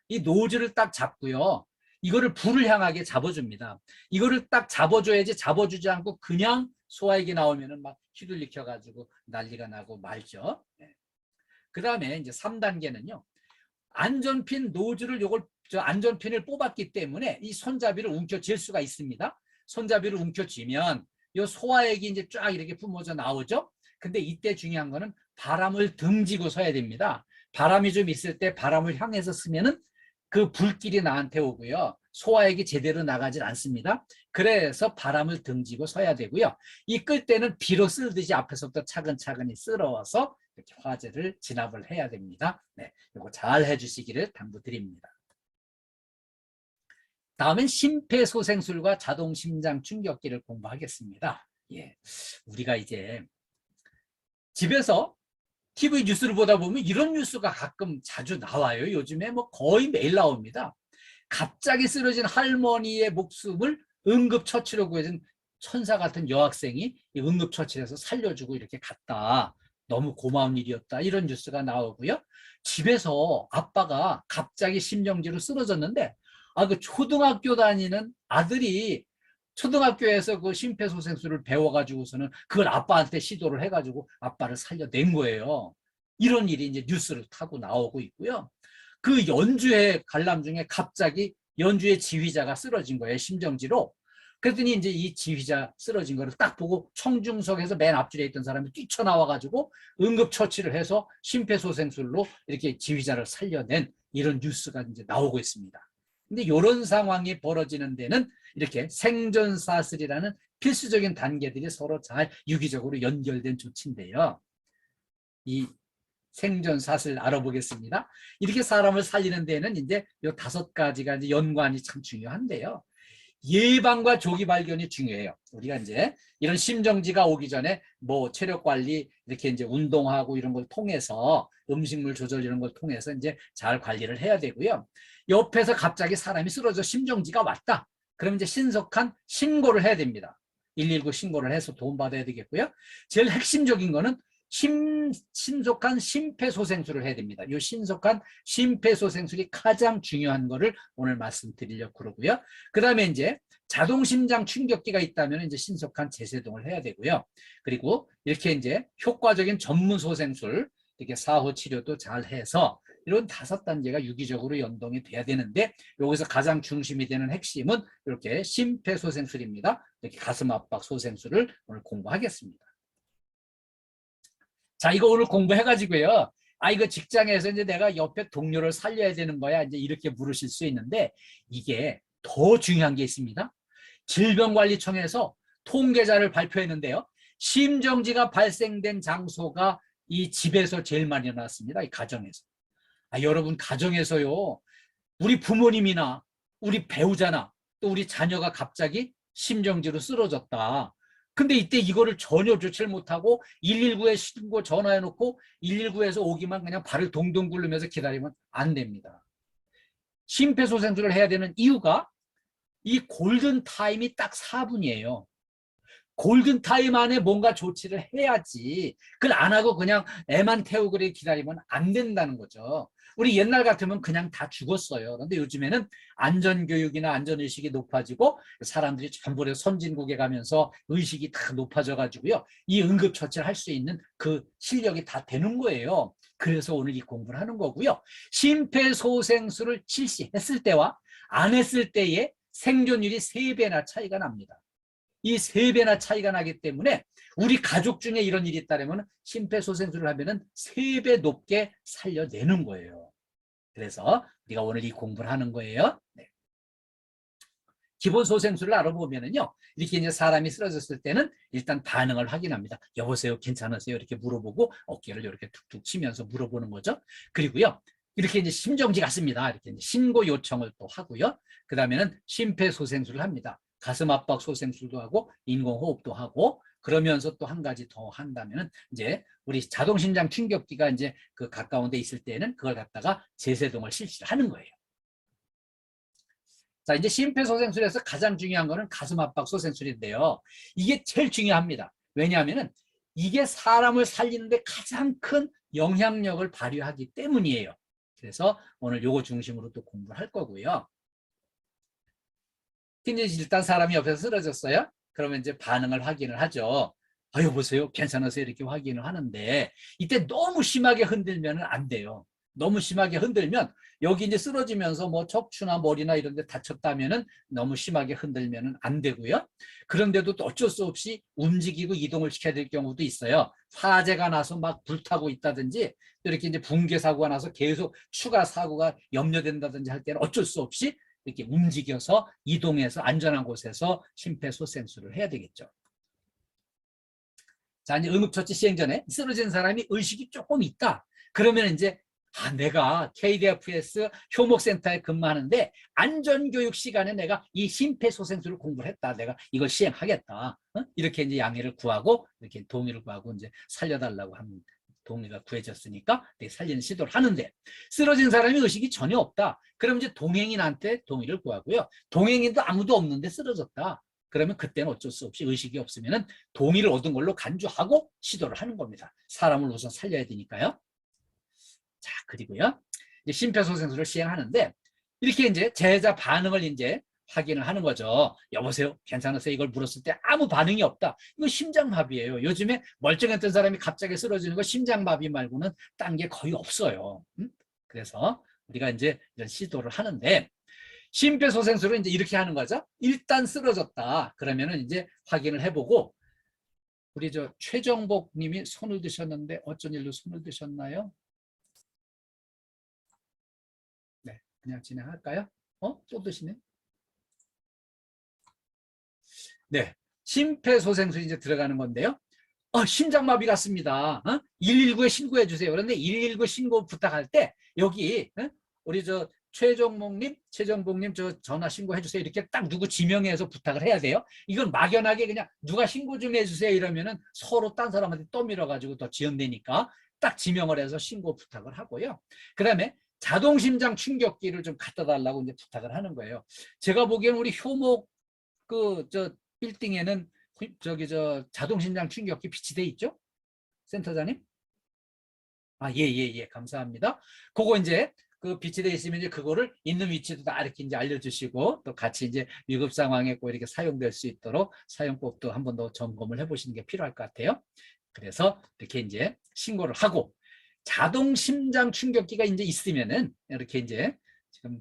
이 노즐을 딱 잡고요, 이거를 불을 향하게 잡아줍니다. 이거를 딱 잡아줘야지, 잡아주지 않고 그냥 소화액이 나오면은 막 휘둘리켜가지고 난리가 나고 말죠. 네. 그 다음에 이제 3단계는요, 안전핀 노즐을 안전핀을 뽑았기 때문에 이 손잡이를 움켜쥘 수가 있습니다. 손잡이를 움켜쥐면 이 소화액이 이제 쫙 이렇게 뿜어져 나오죠. 근데 이때 중요한 거는 바람을 등지고 서야 됩니다. 바람이 좀 있을 때 바람을 향해서 쓰면은 그 불길이 나한테 오고요, 소화액이 제대로 나가질 않습니다. 그래서 바람을 등지고 서야 되고요, 이 끌 때는 비로 쓸듯이 앞에서부터 차근차근히 쓸어서 이렇게 화재를 진압을 해야 됩니다. 네, 이거 잘 해주시기를 당부드립니다. 다음은 심폐소생술과 자동심장 충격기를 공부하겠습니다. 예, 우리가 이제 집에서 TV 뉴스를 보다 보면 이런 뉴스가 가끔 자주 나와요. 요즘에 뭐 거의 매일 나옵니다. 갑자기 쓰러진 할머니의 목숨을 응급처치로 구해준 천사 같은 여학생이 응급처치해서 살려주고 이렇게 갔다, 너무 고마운 일이었다, 이런 뉴스가 나오고요. 집에서 아빠가 갑자기 심정지로 쓰러졌는데, 그 초등학교 다니는 아들이 초등학교에서 그 심폐소생술을 배워가지고서는 그걸 아빠한테 시도를 해가지고 아빠를 살려낸 거예요. 이런 일이 이제 뉴스를 타고 나오고 있고요. 그 연주회 관람 중에 갑자기 연주회 지휘자가 쓰러진 거예요, 심정지로. 그랬더니 이제 이 지휘자 쓰러진 거를 딱 보고 청중석에서 맨 앞줄에 있던 사람이 뛰쳐나와가지고 응급처치를 해서 심폐소생술로 이렇게 지휘자를 살려낸 이런 뉴스가 이제 나오고 있습니다. 근데 이런 상황이 벌어지는 데는 이렇게 생존사슬이라는 필수적인 단계들이 서로 잘 유기적으로 연결된 조치인데요. 이 생존사슬 알아보겠습니다. 이렇게 사람을 살리는 데는 이제 이 5가지가 이제 연관이 참 중요한데요. 예방과 조기 발견이 중요해요. 우리가 이제 이런 심정지가 오기 전에 뭐 체력 관리 이렇게 이제 운동하고 이런 걸 통해서 음식물 조절 이런 걸 통해서 이제 잘 관리를 해야 되고요. 옆에서 갑자기 사람이 쓰러져 심정지가 왔다. 그럼 이제 신속한 신고를 해야 됩니다. 119 신고를 해서 도움받아야 되겠고요. 제일 핵심적인 거는 신속한 심폐소생술을 해야 됩니다. 이 신속한 심폐소생술이 가장 중요한 거를 오늘 말씀드리려고 그러고요. 그 다음에 이제 자동심장 충격기가 있다면 이제 신속한 제세동을 해야 되고요. 그리고 이렇게 이제 효과적인 전문 소생술, 이렇게 사후 치료도 잘 해서 이런 5단계가 유기적으로 연동이 돼야 되는데 여기서 가장 중심이 되는 핵심은 이렇게 심폐소생술입니다. 이렇게 가슴 압박 소생술을 오늘 공부하겠습니다. 자, 이거 오늘 공부해가지고요. 아, 이거 직장에서 이제 내가 옆에 동료를 살려야 되는 거야. 이제 이렇게 물으실 수 있는데 이게 더 중요한 게 있습니다. 질병관리청에서 통계자를 발표했는데요. 심정지가 발생된 장소가 이 집에서 제일 많이 일어났습니다. 이 가정에서. 아, 여러분 가정에서요. 우리 부모님이나 우리 배우자나 또 우리 자녀가 갑자기 심정지로 쓰러졌다. 근데 이때 이거를 전혀 조치를 못하고 119에 신고 전화해놓고 119에서 오기만 그냥 발을 동동 굴르면서 기다리면 안 됩니다. 심폐소생술을 해야 되는 이유가 이 골든타임이 딱 4분이에요. 골든타임 안에 뭔가 조치를 해야지 그걸 안 하고 그냥 애만 태우고 기다리면 안 된다는 거죠. 우리 옛날 같으면 그냥 다 죽었어요. 그런데 요즘에는 안전교육이나 안전의식이 높아지고 사람들이 전부 선진국에 가면서 의식이 다 높아져가지고요. 이 응급처치를 할 수 있는 그 실력이 다 되는 거예요. 그래서 오늘 이 공부를 하는 거고요. 심폐소생술을 실시했을 때와 안 했을 때의 생존율이 3배나 차이가 납니다. 이 3배나 차이가 나기 때문에 우리 가족 중에 이런 일이 있다면 심폐소생술을 하면 3배 높게 살려내는 거예요. 그래서 우리가 오늘 이 공부를 하는 거예요. 네. 기본 소생술을 알아보면요. 이렇게 이제 사람이 쓰러졌을 때는 일단 반응을 확인합니다. 여보세요, 괜찮으세요? 이렇게 물어보고 어깨를 이렇게 툭툭 치면서 물어보는 거죠. 그리고요. 이렇게 이제 심정지 같습니다. 이렇게 이제 신고 요청을 또 하고요. 그 다음에는 심폐소생술을 합니다. 가슴 압박 소생술도 하고 인공호흡도 하고 그러면서 또 한 가지 더 한다면 이제 우리 자동심장 충격기가 이제 그 가까운 데 있을 때는 그걸 갖다가 제세동을 실시를 하는 거예요. 자, 이제 심폐소생술에서 가장 중요한 거는 가슴 압박 소생술인데요. 이게 제일 중요합니다. 왜냐하면은 이게 사람을 살리는데 가장 큰 영향력을 발휘하기 때문이에요. 그래서 오늘 요거 중심으로 또 공부를 할 거고요. 이제 일단 사람이 옆에서 쓰러졌어요. 그러면 이제 반응을 확인을 하죠. 아, 여보세요, 괜찮으세요? 이렇게 확인을 하는데 이때 너무 심하게 흔들면 안 돼요. 너무 심하게 흔들면 여기 이제 쓰러지면서 뭐 척추나 머리나 이런 데 다쳤다면은 너무 심하게 흔들면 안 되고요. 그런데도 또 어쩔 수 없이 움직이고 이동을 시켜야 될 경우도 있어요. 화재가 나서 막 불타고 있다든지 이렇게 이제 붕괴 사고가 나서 계속 추가 사고가 염려된다든지 할 때는 어쩔 수 없이 이렇게 움직여서 이동해서 안전한 곳에서 심폐소생술을 해야 되겠죠. 자, 이제 응급처치 시행 전에 쓰러진 사람이 의식이 조금 있다. 그러면 이제 내가 KDFS 효목센터에 근무하는데 안전교육 시간에 내가 이 심폐소생술을 공부를 했다. 내가 이걸 시행하겠다. 이렇게 이제 양해를 구하고 이렇게 동의를 구하고 이제 살려달라고 하는 동의가 구해졌으니까 살리는 시도를 하는데 쓰러진 사람이 의식이 전혀 없다. 그럼 이제 동행인한테 동의를 구하고요. 동행인도 아무도 없는데 쓰러졌다. 그러면 그때는 어쩔 수 없이 의식이 없으면 동의를 얻은 걸로 간주하고 시도를 하는 겁니다. 사람을 우선 살려야 되니까요. 자, 그리고요. 이제 심폐소생술을 시행하는데 이렇게 이제 제자 반응을 이제 확인을 하는 거죠. 여보세요, 괜찮으세요? 이걸 물었을 때 아무 반응이 없다. 이거 심장마비예요. 요즘에 멀쩡했던 사람이 갑자기 쓰러지는 거 심장마비 말고는 딴 게 거의 없어요. 그래서 우리가 이제 이런 시도를 하는데 심폐소생술은 이제 이렇게 하는 거죠. 일단 쓰러졌다. 그러면은 이제 확인을 해보고 우리 저 최정복 님이 손을 드셨는데 어쩐 일로 손을 드셨나요? 네, 그냥 진행할까요? 또 드시네. 네. 심폐소생술 이제 들어가는 건데요. 심장마비 같습니다. 119에 신고해 주세요. 그런데 119 신고 부탁할 때 여기 우리 최정복님 전화 신고해 주세요. 이렇게 딱 누구 지명해서 부탁을 해야 돼요. 이건 막연하게 그냥 누가 신고 좀 해주세요 이러면은 서로 딴 사람한테 떠밀어가지고 더 지연되니까 딱 지명을 해서 신고 부탁을 하고요. 그다음에 자동심장 충격기를 좀 갖다 달라고 이제 부탁을 하는 거예요. 제가 보기에는 우리 효목 빌딩에는 자동심장 충격기 비치돼 있죠? 센터장님? 예, 감사합니다. 그거 이제 그 비치돼 있으면 이제 그거를 있는 위치도 다 이렇게 이제 알려주시고 또 같이 이제 위급 상황에 꼭 이렇게 사용될 수 있도록 사용법도 한 번 더 점검을 해보시는 게 필요할 것 같아요. 그래서 이렇게 이제 신고를 하고 자동 심장 충격기가 이제 있으면은 이렇게 이제 지금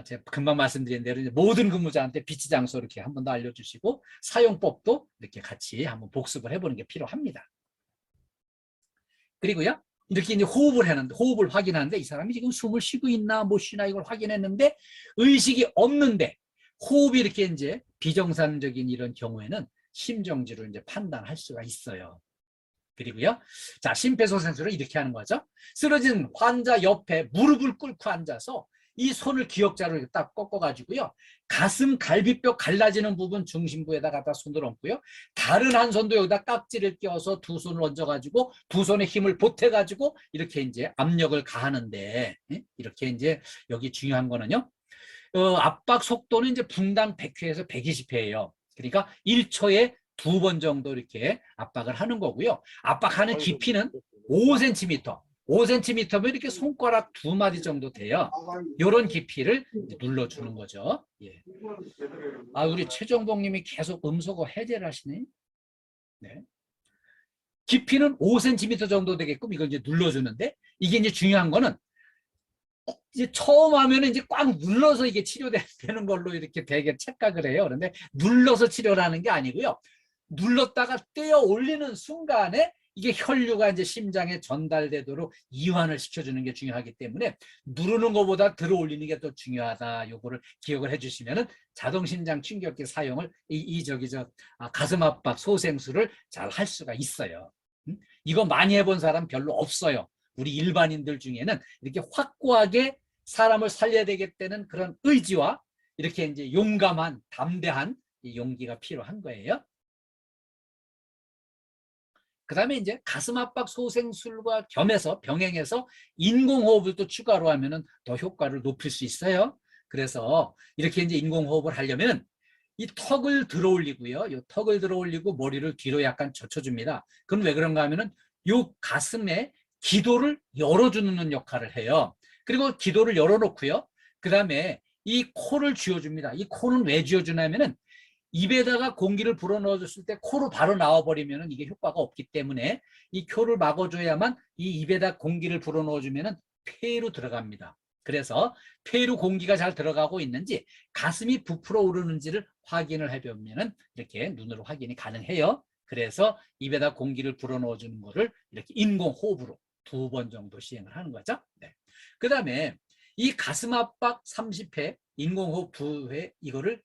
제가 금방 말씀드린 대로 이제 모든 근무자한테 비치 장소 이렇게 한 번 더 알려주시고 사용법도 이렇게 같이 한번 복습을 해보는 게 필요합니다. 그리고요. 이렇게 이제 호흡을 확인하는데 이 사람이 지금 숨을 쉬고 있나 못 쉬나 이걸 확인했는데 의식이 없는데 호흡이 이렇게 이제 비정상적인 이런 경우에는 심정지로 이제 판단할 수가 있어요. 그리고요. 자, 심폐소생술을 이렇게 하는 거죠. 쓰러진 환자 옆에 무릎을 꿇고 앉아서 이 손을 기역자로 딱 꺾어가지고요. 가슴 갈비뼈 갈라지는 부분 중심부에다 갖다 손을 얹고요. 다른 한 손도 여기다 깍지를 껴서 두 손을 얹어가지고 두 손의 힘을 보태가지고 이렇게 이제 압력을 가하는데 이렇게 이제 여기 중요한 거는요. 압박 속도는 이제 분당 100회에서 120회예요. 그러니까 1초에 2번 정도 이렇게 압박을 하는 거고요. 압박하는 깊이는 5cm. 5cm면 이렇게 손가락 2마디 정도 돼요. 이런 깊이를 눌러주는 거죠. 예. 우리 최정복님이 계속 음소거 해제를 하시네. 네. 깊이는 5cm 정도 되게끔 이걸 이제 눌러주는데 이게 이제 중요한 거는 이제 처음 하면은 이제 꽉 눌러서 이게 치료되는 걸로 이렇게 되게 착각을 해요. 그런데 눌러서 치료를 하는 게 아니고요. 눌렀다가 떼어 올리는 순간에 이게 혈류가 이제 심장에 전달되도록 이완을 시켜주는 게 중요하기 때문에 누르는 것보다 들어 올리는 게 더 중요하다. 요거를 기억을 해주시면은 자동심장 충격기 사용을 가슴 압박 소생술을 잘 할 수가 있어요. 이거 많이 해본 사람 별로 없어요. 우리 일반인들 중에는 이렇게 확고하게 사람을 살려야 되겠다는 그런 의지와 이렇게 이제 용감한 담대한 용기가 필요한 거예요. 그 다음에 이제 가슴 압박 소생술과 겸해서 병행해서 인공호흡을 또 추가로 하면은 더 효과를 높일 수 있어요. 그래서 이렇게 이제 인공호흡을 하려면 이 턱을 들어 올리고요. 이 턱을 들어 올리고 머리를 뒤로 약간 젖혀줍니다. 그럼 왜 그런가 하면은 이 가슴에 기도를 열어주는 역할을 해요. 그리고 기도를 열어놓고요. 그 다음에 이 코를 쥐어줍니다. 이 코는 왜 쥐어주냐면은 입에다가 공기를 불어넣어줬을 때 코로 바로 나와버리면 이게 효과가 없기 때문에 이 코를 막아줘야만 이 입에다 공기를 불어넣어주면 폐로 들어갑니다. 그래서 폐로 공기가 잘 들어가고 있는지 가슴이 부풀어 오르는지를 확인을 해보면 이렇게 눈으로 확인이 가능해요. 그래서 입에다 공기를 불어넣어주는 거를 이렇게 인공호흡으로 2번 정도 시행을 하는 거죠. 네. 그 다음에 이 가슴 압박 30회, 인공호흡 2회 이거를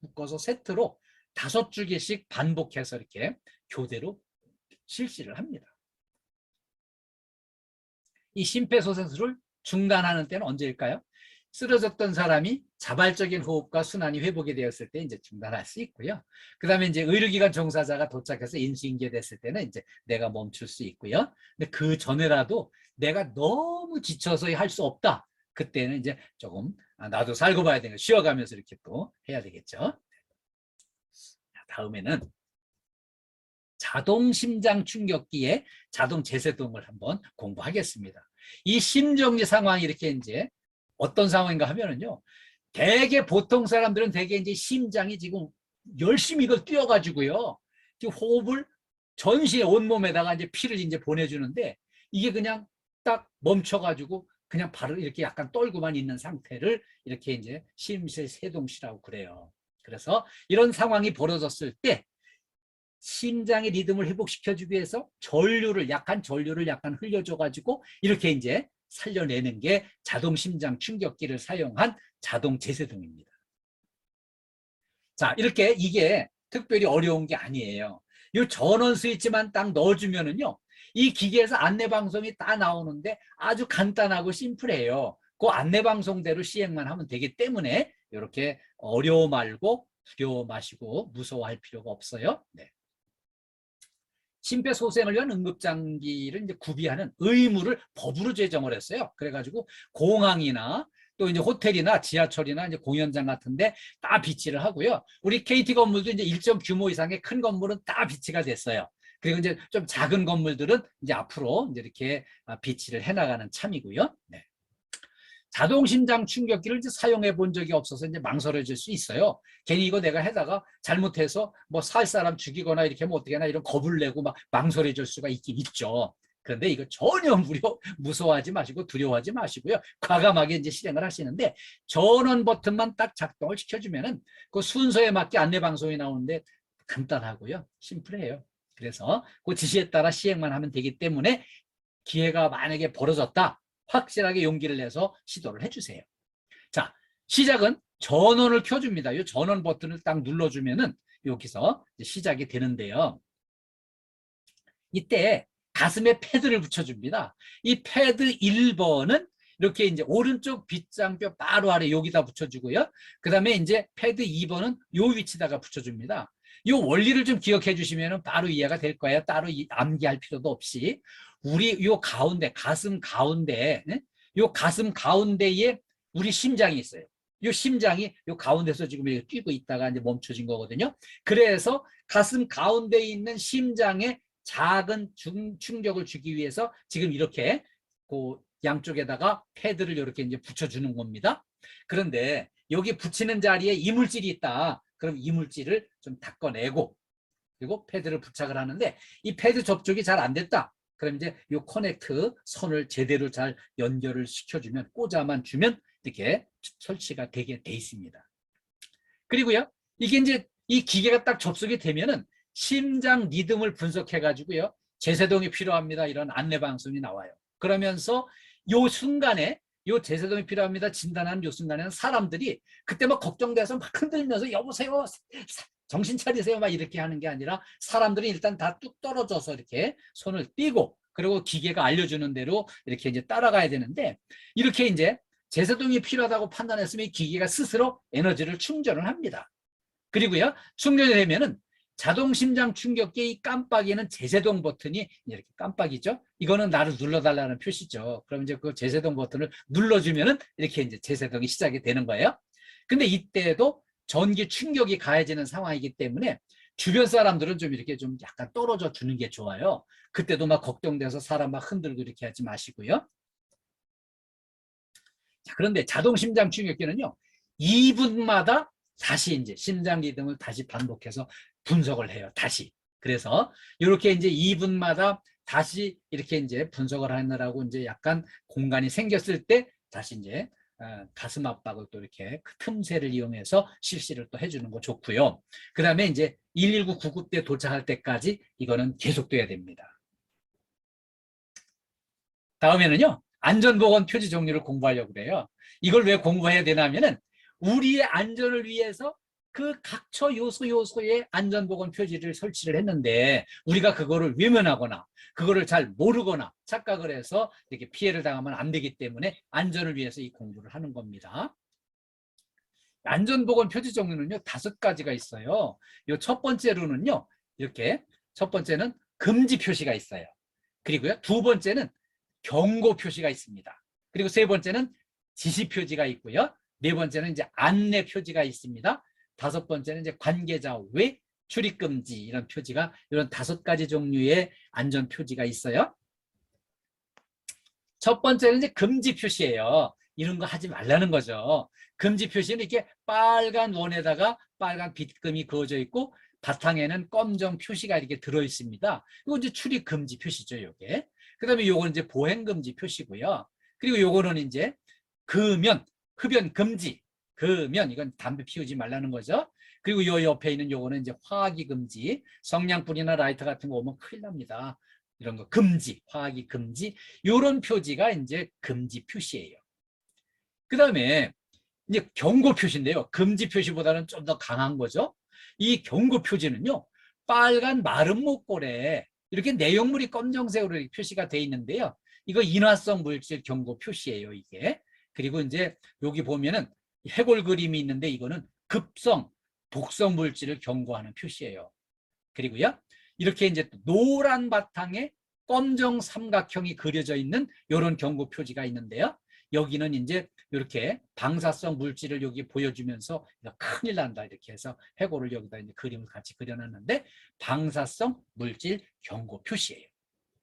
묶어서 세트로 5주기씩 반복해서 이렇게 교대로 실시를 합니다. 이 심폐소생술을 중단하는 때는 언제일까요? 쓰러졌던 사람이 자발적인 호흡과 순환이 회복이 되었을 때 이제 중단할 수 있고요. 그 다음에 이제 의료기관 종사자가 도착해서 인수인계됐을 때는 이제 내가 멈출 수 있고요. 근데 그 전에라도 내가 너무 지쳐서 할 수 없다. 그때는 이제 조금 나도 살고 봐야 되니까 쉬어가면서 이렇게 또 해야 되겠죠. 다음에는 자동 심장 충격기의 자동 제세동을 한번 공부하겠습니다. 이 심정지 상황이 이렇게 이제 어떤 상황인가 하면은요. 대개 보통 사람들은 대개 이제 심장이 지금 열심히 이걸 뛰어가지고요. 지금 호흡을 전신에 온몸에다가 이제 피를 이제 보내주는데 이게 그냥 딱 멈춰가지고 그냥 바로 이렇게 약간 떨고만 있는 상태를 이렇게 이제 심실세동시라고 그래요. 그래서 이런 상황이 벌어졌을 때 심장의 리듬을 회복시켜주기 위해서 약한 전류를 약간 흘려줘가지고 이렇게 이제 살려내는 게 자동 심장 충격기를 사용한 자동 제세동입니다. 자, 이렇게 이게 특별히 어려운 게 아니에요. 이 전원 스위치만 딱 넣어주면은요, 이 기계에서 안내방송이 다 나오는데 아주 간단하고 심플해요. 그 안내방송대로 시행만 하면 되기 때문에 이렇게 어려워 말고 두려워 마시고 무서워할 필요가 없어요. 네. 심폐소생을 위한 응급장비를 이제 구비하는 의무를 법으로 제정을 했어요. 그래가지고 공항이나 또 이제 호텔이나 지하철이나 이제 공연장 같은데 다 비치를 하고요. 우리 KT 건물도 이제 일정 규모 이상의 큰 건물은 다 비치가 됐어요. 그리고 이제 좀 작은 건물들은 이제 앞으로 이제 이렇게 비치를 해나가는 참이고요. 네. 자동 심장 충격기를 이제 사용해 본 적이 없어서 이제 망설여질 수 있어요. 괜히 이거 내가 해다가 잘못해서 뭐 살 사람 죽이거나 이렇게 하면 어떻게 하나 이런 겁을 내고 막 망설여질 수가 있긴 있죠. 그런데 이거 전혀 무서워하지 마시고 두려워하지 마시고요. 과감하게 이제 실행을 하시는데 전원 버튼만 딱 작동을 시켜주면은 그 순서에 맞게 안내 방송이 나오는데 간단하고요. 심플해요. 그래서 그 지시에 따라 시행만 하면 되기 때문에 기회가 만약에 벌어졌다. 확실하게 용기를 내서 시도를 해주세요. 자, 시작은 전원을 켜줍니다. 이 전원 버튼을 딱 눌러주면은 여기서 시작이 되는데요. 이때 가슴에 패드를 붙여줍니다. 이 패드 1번은 이렇게 이제 오른쪽 빗장뼈 바로 아래 여기다 붙여주고요. 그 다음에 이제 패드 2번은 요 위치다가 붙여줍니다. 이 원리를 좀 기억해 주시면 바로 이해가 될 거예요. 따로 암기할 필요도 없이. 우리 요 가운데, 가슴 가운데, 요 가슴 가운데에 우리 심장이 있어요. 요 심장이 요 가운데서 지금 뛰고 있다가 이제 멈춰진 거거든요. 그래서 가슴 가운데에 있는 심장에 작은 충격을 주기 위해서 지금 이렇게 그 양쪽에다가 패드를 이렇게 이제 붙여주는 겁니다. 그런데 여기 붙이는 자리에 이물질이 있다. 그럼 이물질을 좀 닦아내고 그리고 패드를 부착을 하는데 이 패드 접촉이 잘 안 됐다. 그럼 이제 이 커넥트 선을 제대로 잘 연결을 시켜주면 꽂아만 주면 이렇게 설치가 되게 돼 있습니다. 그리고요, 이게 이제 이 기계가 딱 접속이 되면은 심장 리듬을 분석해 가지고요, 제세동이 필요합니다. 이런 안내 방송이 나와요. 그러면서 요 순간에 요 제세동이 필요합니다. 진단하는 요 순간에는 사람들이 그때 막 걱정돼서 막 흔들면서 여보세요, 정신 차리세요, 막 이렇게 하는 게 아니라 사람들이 일단 다 뚝 떨어져서 이렇게 손을 띄고 그리고 기계가 알려주는 대로 이렇게 이제 따라가야 되는데 이렇게 이제 제세동이 필요하다고 판단했으면 기계가 스스로 에너지를 충전을 합니다. 그리고요, 충전이 되면은 자동 심장 충격기 이 깜빡이는 제세동 버튼이 이렇게 깜빡이죠. 이거는 나를 눌러달라는 표시죠. 그럼 이제 그 제세동 버튼을 눌러주면은 이렇게 이제 제세동이 시작이 되는 거예요. 근데 이때도 전기 충격이 가해지는 상황이기 때문에 주변 사람들은 좀 이렇게 좀 약간 떨어져 주는 게 좋아요. 그때도 막 걱정돼서 사람 막 흔들고 이렇게 하지 마시고요. 자, 그런데 자동 심장 충격기는요, 2분마다 다시 이제 심장 리듬을 다시 반복해서 분석을 해요. 다시. 그래서 이렇게 이제 2분마다 다시 이렇게 이제 분석을 하느라고 이제 약간 공간이 생겼을 때 다시 이제 가슴 압박을 또 이렇게 그 틈새를 이용해서 실시를 또 해주는 거 좋고요. 그 다음에 이제 119 구급대 도착할 때까지 이거는 계속돼야 됩니다. 다음에는요, 안전보건 표지 종류를 공부하려고 그래요. 이걸 왜 공부해야 되냐면은 우리의 안전을 위해서 그 각처 요소에 안전보건 표지를 설치를 했는데 우리가 그거를 외면하거나 그거를 잘 모르거나 착각을 해서 이렇게 피해를 당하면 안 되기 때문에 안전을 위해서 이 공부를 하는 겁니다. 안전보건 표지 종류는요, 5가지가 있어요. 이 첫 번째로는요, 이렇게 첫 번째는 금지 표시가 있어요. 그리고요, 두 번째는 경고 표시가 있습니다. 그리고 세 번째는 지시 표지가 있고요. 네 번째는 이제 안내 표지가 있습니다. 다섯 번째는 이제 관계자 외 출입 금지 이런 표지가 이런 5가지 종류의 안전 표지가 있어요. 첫 번째는 이제 금지 표시예요. 이런 거 하지 말라는 거죠. 금지 표시는 이렇게 빨간 원에다가 빨간 빗금이 그어져 있고 바탕에는 검정 표시가 이렇게 들어 있습니다. 이거 이제 출입 금지 표시죠, 이게. 그다음에 요거는 이제 보행 금지 표시고요. 그리고 요거는 이제 금연, 흡연 금지. 금연 이건 담배 피우지 말라는 거죠. 그리고 요 옆에 있는 요거는 이제 화기 금지. 성냥불이나 라이터 같은 거 오면 큰일 납니다. 이런 거 금지, 화학이 금지, 이런 표지가 이제 금지 표시예요. 그 다음에 이제 경고 표시인데요. 금지 표시보다는 좀 더 강한 거죠. 이 경고 표지는요, 빨간 마른 목골에 이렇게 내용물이 검정색으로 이렇게 표시가 돼 있는데요. 이거 인화성 물질 경고 표시예요, 이게. 그리고 이제 여기 보면은 해골 그림이 있는데 이거는 급성, 독성 물질을 경고하는 표시예요. 그리고요, 이렇게 이제 노란 바탕에 검정 삼각형이 그려져 있는 이런 경고 표지가 있는데요. 여기는 이제 이렇게 방사성 물질을 여기 보여주면서 큰일 난다 이렇게 해서 해골을 여기다 이제 그림을 같이 그려놨는데 방사성 물질 경고 표시예요.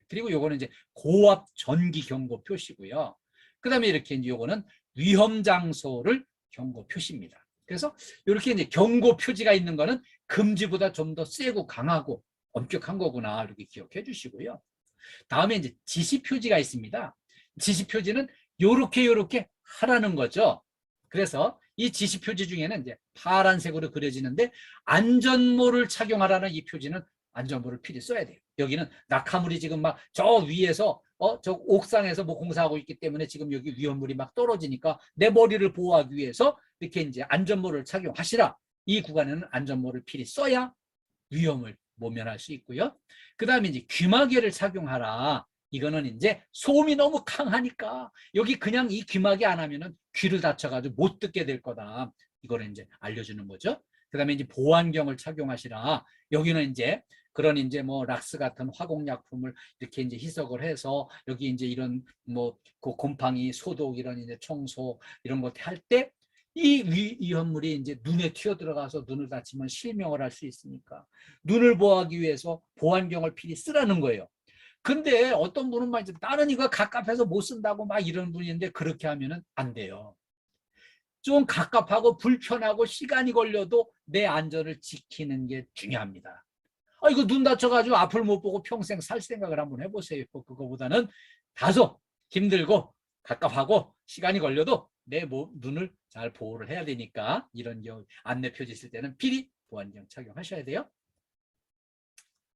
그리고 요거는 이제 고압 전기 경고 표시고요. 그 다음에 이렇게 이제 요거는 위험 장소를 경고 표시입니다. 그래서 이렇게 이제 경고 표지가 있는 거는 금지보다 좀 더 세고 강하고 엄격한 거구나 이렇게 기억해 주시고요. 다음에 이제 지시 표지가 있습니다. 지시 표지는 요렇게 하라는 거죠. 그래서 이 지시 표지 중에는 이제 파란색으로 그려지는데 안전모를 착용하라는 이 표지는 안전모를 필히 써야 돼요. 여기는 낙하물이 지금 막 저 위에서 저 옥상에서 뭐 공사하고 있기 때문에 지금 여기 위험물이 막 떨어지니까 내 머리를 보호하기 위해서 이렇게 이제 안전모를 착용하시라. 이 구간에는 안전모를 필히 써야 위험을 모면할 수 있고요. 그 다음에 이제 귀마개를 착용하라. 이거는 이제 소음이 너무 강하니까 여기 그냥 이 귀마개 안 하면은 귀를 다쳐가지고 못 듣게 될 거다. 이거를 이제 알려주는 거죠. 그 다음에 이제 보안경을 착용하시라. 여기는 이제 그런 이제 뭐 락스 같은 화공약품을 이렇게 이제 희석을 해서 여기 이제 이런 뭐 그 곰팡이 소독 이런 이제 청소 이런 것 할 때 이 위험물이 이제 눈에 튀어 들어가서 눈을 다치면 실명을 할 수 있으니까 눈을 보호하기 위해서 보안경을 필히 쓰라는 거예요. 근데 어떤 분은 막 나는 이거 갑갑해서 못 쓴다고 막 이런 분인데 그렇게 하면은 안 돼요. 좀 갑갑하고 불편하고 시간이 걸려도 내 안전을 지키는 게 중요합니다. 이거 눈 다쳐가지고 앞을 못 보고 평생 살 생각을 한번 해보세요. 그거보다는 다소 힘들고 갑갑하고 시간이 걸려도 내 눈을 잘 보호를 해야 되니까 이런 경우 안내 표지 있을 때는 필히 보안경 착용하셔야 돼요.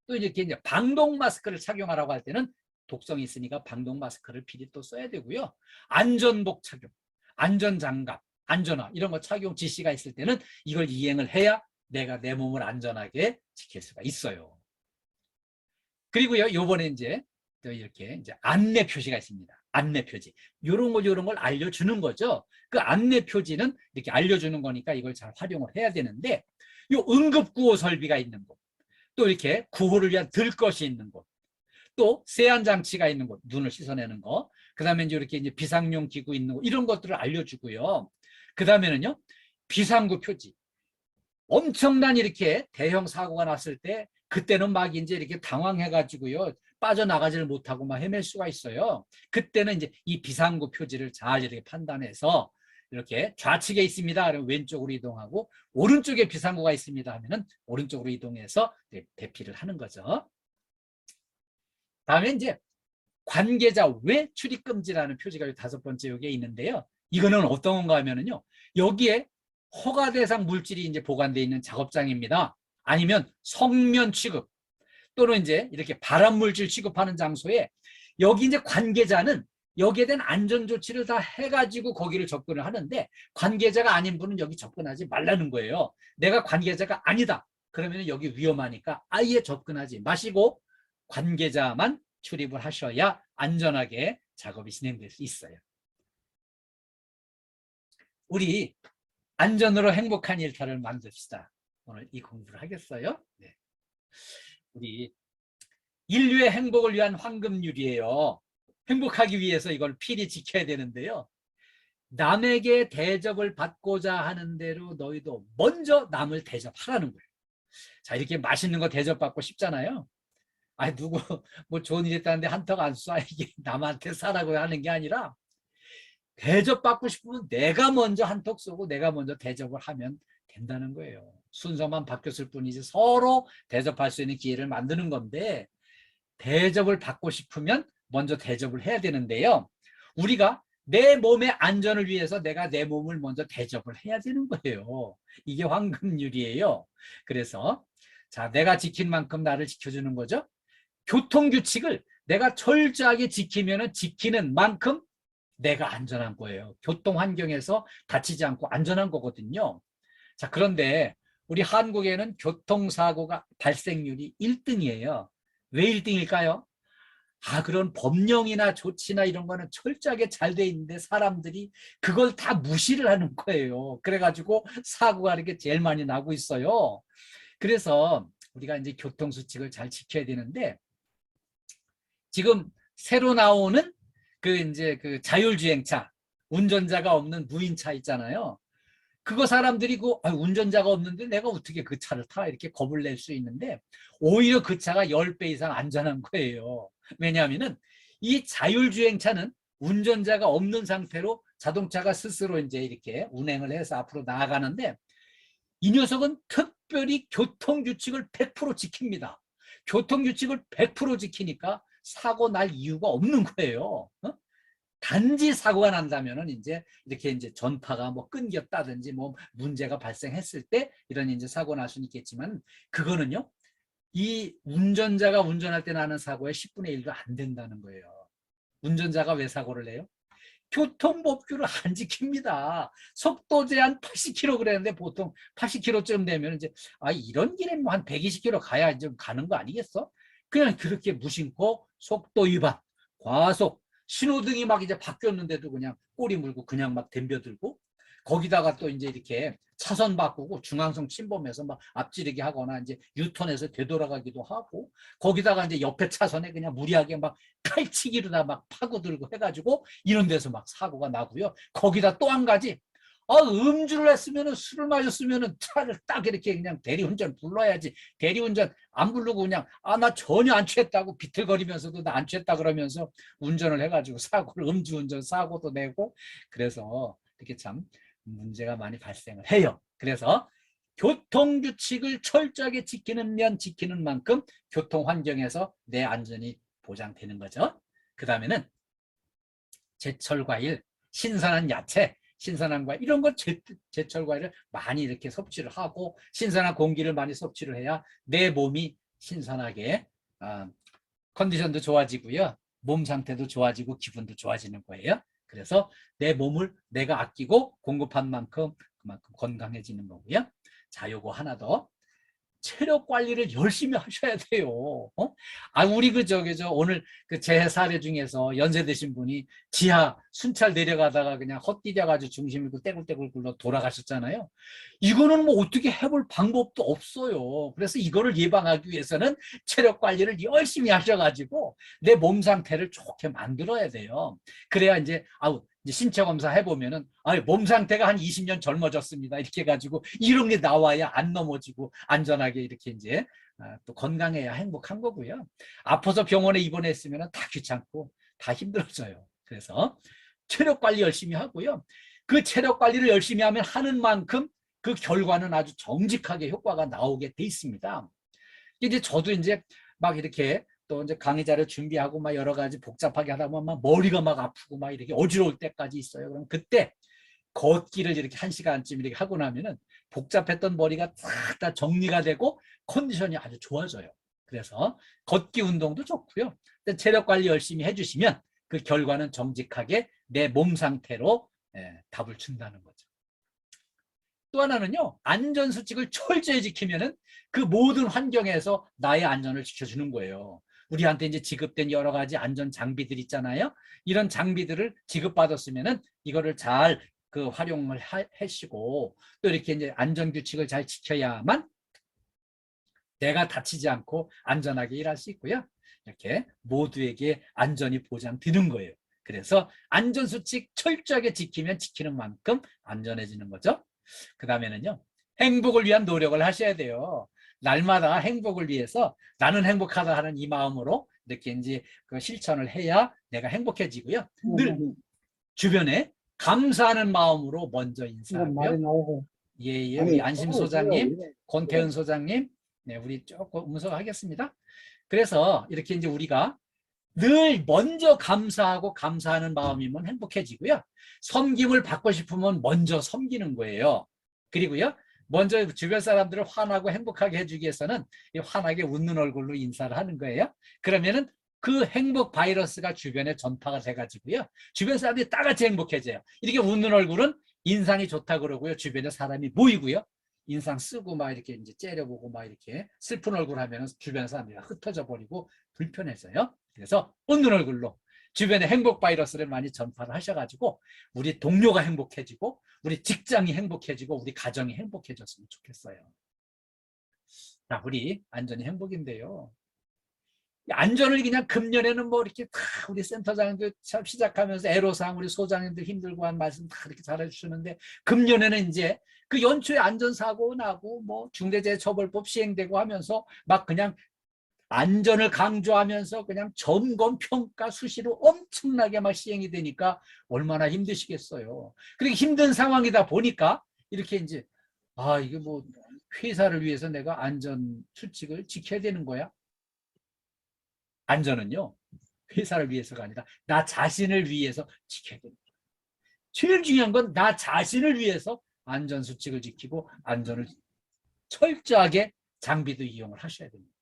또 이렇게 이제 방독 마스크를 착용하라고 할 때는 독성이 있으니까 방독 마스크를 필히 또 써야 되고요. 안전복 착용, 안전장갑, 안전화 이런 거 착용 지시가 있을 때는 이걸 이행을 해야 내가 내 몸을 안전하게 지킬 수가 있어요. 그리고요, 요번에 이제 이렇게 이제 안내 표시가 있습니다. 안내 표지. 요런 걸 알려주는 거죠. 그 안내 표지는 이렇게 알려주는 거니까 이걸 잘 활용을 해야 되는데, 요 응급구호 설비가 있는 곳, 또 이렇게 구호를 위한 들것이 있는 곳, 또 세안장치가 있는 곳, 눈을 씻어내는 거, 그 다음에 이제 이렇게 비상용 기구 있는 곳, 이런 것들을 알려주고요. 그 다음에는요, 비상구 표지. 엄청난 이렇게 대형 사고가 났을 때 그때는 막 이제 이렇게 당황해가지고요. 빠져나가지를 못하고 막 헤맬 수가 있어요. 그때는 이제 이 비상구 표지를 잘 이렇게 판단해서 이렇게 좌측에 있습니다. 그러면 왼쪽으로 이동하고 오른쪽에 비상구가 있습니다. 하면은 오른쪽으로 이동해서 대피를 하는 거죠. 다음에 이제 관계자 외 출입 금지라는 표지가 5번째 여기에 있는데요. 이거는 어떤 건가 하면은요. 여기에 허가 대상 물질이 이제 보관되어 있는 작업장입니다. 아니면 성면 취급 또는 이제 이렇게 발암 물질 취급하는 장소에 여기 이제 관계자는 여기에 대한 안전 조치를 다 해가지고 거기를 접근을 하는데 관계자가 아닌 분은 여기 접근하지 말라는 거예요. 내가 관계자가 아니다. 그러면 여기 위험하니까 아예 접근하지 마시고 관계자만 출입을 하셔야 안전하게 작업이 진행될 수 있어요. 우리 안전으로 행복한 일터를 만듭시다. 오늘 이 공부를 하겠어요? 네. 우리 인류의 행복을 위한 황금률이에요. 행복하기 위해서 이걸 필히 지켜야 되는데요. 남에게 대접을 받고자 하는 대로 너희도 먼저 남을 대접하라는 거예요. 자, 이렇게 맛있는 거 대접받고 싶잖아요. 누구 뭐 좋은 일 했다는데 한턱 안 쏴 이게 남한테 사라고 하는 게 아니라 대접받고 싶으면 내가 먼저 한턱 쏘고 내가 먼저 대접을 하면 된다는 거예요. 순서만 바뀌었을 뿐이지 서로 대접할 수 있는 기회를 만드는 건데 대접을 받고 싶으면 먼저 대접을 해야 되는데요. 우리가 내 몸의 안전을 위해서 내가 내 몸을 먼저 대접을 해야 되는 거예요. 이게 황금률이에요. 그래서 자, 내가 지킨 만큼 나를 지켜주는 거죠. 교통규칙을 내가 철저하게 지키면은 지키는 만큼 내가 안전한 거예요. 교통 환경에서 다치지 않고 안전한 거거든요. 자, 그런데 우리 한국에는 교통사고가 발생률이 1등이에요. 왜 1등일까요? 그런 법령이나 조치나 이런 거는 철저하게 잘 돼 있는데 사람들이 그걸 다 무시를 하는 거예요. 그래가지고 사고가 이렇게 제일 많이 나고 있어요. 그래서 우리가 이제 교통수칙을 잘 지켜야 되는데, 지금 새로 나오는 이제 자율주행차, 운전자가 없는 무인차 있잖아요. 그거 사람들이 운전자가 없는데 내가 어떻게 그 차를 타? 이렇게 겁을 낼 수 있는데, 오히려 그 차가 10배 이상 안전한 거예요. 왜냐하면은 이 자율주행차는 운전자가 없는 상태로 자동차가 스스로 이제 이렇게 운행을 해서 앞으로 나아가는데, 이 녀석은 특별히 교통규칙을 100% 지킵니다. 교통규칙을 100% 지키니까 사고 날 이유가 없는 거예요. 단지 사고가 난다면은 이제 이렇게 이제 전파가 뭐 끊겼다든지 뭐 문제가 발생했을 때 이런 이제 사고 날 수는 있겠지만, 그거는요, 이 운전자가 운전할 때 나는 사고의 10분의 1도 안 된다는 거예요. 운전자가 왜 사고를 내요? 교통법규를 안 지킵니다. 속도 제한 80km 그랬는데 보통 80km쯤 되면 이제 이런 길엔 뭐 한 120km 가야 좀 가는 거 아니겠어? 그냥 그렇게 무심코 속도 위반, 과속, 신호등이 막 이제 바뀌었는데도 그냥 꼬리 물고 그냥 막 덤벼들고, 거기다가 또 이제 이렇게 차선 바꾸고 중앙선 침범해서 막 앞지르기 하거나 이제 유턴해서 되돌아가기도 하고, 거기다가 이제 옆에 차선에 그냥 무리하게 막 칼치기로 다 막 파고들고 해가지고 이런 데서 막 사고가 나고요. 거기다 또 한 가지, 음주를 했으면은, 술을 마셨으면은 차를 딱 이렇게 그냥 대리운전 불러야지. 대리운전 안 부르고 그냥 나 전혀 안 취했다고 비틀거리면서도 나 안 취했다 그러면서 운전을 해가지고 음주운전 사고도 내고, 그래서 이렇게 참 문제가 많이 발생을 해요. 그래서 교통규칙을 철저하게 지키는 면 지키는 만큼 교통 환경에서 내 안전이 보장되는 거죠. 그 다음에는 제철 과일, 신선한 야채, 신선한 과일, 이런 거 제철 과일을 많이 이렇게 섭취를 하고 신선한 공기를 많이 섭취를 해야 내 몸이 신선하게 컨디션도 좋아지고요. 몸 상태도 좋아지고 기분도 좋아지는 거예요. 그래서 내 몸을 내가 아끼고 공급한 만큼 그만큼 건강해지는 거고요. 자, 요거 하나 더. 체력 관리를 열심히 하셔야 돼요. 우리 오늘 제 사례 중에서 연세 드신 분이 지하 순찰 내려가다가 그냥 헛디뎌가지고 중심 잃고 떼굴떼굴 굴러 돌아가셨잖아요. 이거는 뭐 어떻게 해볼 방법도 없어요. 그래서 이거를 예방하기 위해서는 체력 관리를 열심히 하셔가지고 내 몸 상태를 좋게 만들어야 돼요. 그래야 이제 신체 검사 해보면은 몸 상태가 한 20년 젊어졌습니다. 이렇게 해가지고 이런 게 나와야 안 넘어지고 안전하게 이렇게 이제 또 건강해야 행복한 거고요. 아파서 병원에 입원했으면 다 귀찮고 다 힘들어져요. 그래서 체력 관리 열심히 하고요. 그 체력 관리를 열심히 하는 만큼 그 결과는 아주 정직하게 효과가 나오게 돼 있습니다. 이제 저도 이제 막 이렇게 또 이제 강의자를 준비하고 막 여러 가지 복잡하게 하다 보면 막 머리가 막 아프고 막 이렇게 어지러울 때까지 있어요. 그럼 그때 걷기를 이렇게 1시간쯤 이렇게 하고 나면은 복잡했던 머리가 싹 다 정리가 되고 컨디션이 아주 좋아져요. 그래서 걷기 운동도 좋고요. 체력 관리 열심히 해주시면 그 결과는 정직하게 내 몸 상태로 답을 준다는 거죠. 또 하나는요, 안전수칙을 철저히 지키면은 그 모든 환경에서 나의 안전을 지켜주는 거예요. 우리한테 이제 지급된 여러 가지 안전 장비들 있잖아요. 이런 장비들을 지급받았으면은 이거를 잘 활용을 하시고 또 이렇게 이제 안전규칙을 잘 지켜야만 내가 다치지 않고 안전하게 일할 수 있고요. 이렇게 모두에게 안전이 보장되는 거예요. 그래서 안전수칙 철저하게 지키면 지키는 만큼 안전해지는 거죠. 그 다음에는요, 행복을 위한 노력을 하셔야 돼요. 날마다 행복을 위해서 나는 행복하다 하는 이 마음으로 이렇게 이제 실천을 해야 내가 행복해지고요. 늘 주변에 감사하는 마음으로 먼저 인사하고요. 예, 우리 안심 소장님, 권태은 소장님, 네, 우리 조금 음성하겠습니다. 그래서 이렇게 이제 우리가 늘 먼저 감사하고 감사하는 마음이면 행복해지고요. 섬김을 받고 싶으면 먼저 섬기는 거예요. 그리고요, 먼저 주변 사람들을 환하고 행복하게 해주기 위해서는 환하게 웃는 얼굴로 인사를 하는 거예요. 그러면은 그 행복 바이러스가 주변에 전파가 돼가지고요. 주변 사람들이 다 같이 행복해져요. 이렇게 웃는 얼굴은 인상이 좋다 그러고요. 주변에 사람이 모이고요. 인상 쓰고 막 이렇게 이제 째려보고 막 이렇게 슬픈 얼굴 하면 주변 사람들이 흩어져 버리고 불편해져요. 그래서 웃는 얼굴로 주변에 행복 바이러스를 많이 전파를 하셔가지고 우리 동료가 행복해지고 우리 직장이 행복해지고 우리 가정이 행복해졌으면 좋겠어요. 자, 우리 안전이 행복인데요. 안전을 그냥 금년에는 뭐 이렇게 다 우리 센터장님들 시작하면서 애로사항 우리 소장님들 힘들고 한 말씀 다 이렇게 잘해주시는데 금년에는 이제 그 연초에 안전사고 나고 뭐 중대재해처벌법 시행되고 하면서 막 그냥 안전을 강조하면서 그냥 점검 평가 수시로 엄청나게 막 시행이 되니까 얼마나 힘드시겠어요. 그리고 힘든 상황이다 보니까 이렇게 이제 이게 뭐 회사를 위해서 내가 안전 수칙을 지켜야 되는 거야. 안전은요 회사를 위해서가 아니라 나 자신을 위해서 지켜야 됩니다. 제일 중요한 건 나 자신을 위해서 안전수칙을 지키고 안전을 철저하게 장비도 이용을 하셔야 됩니다.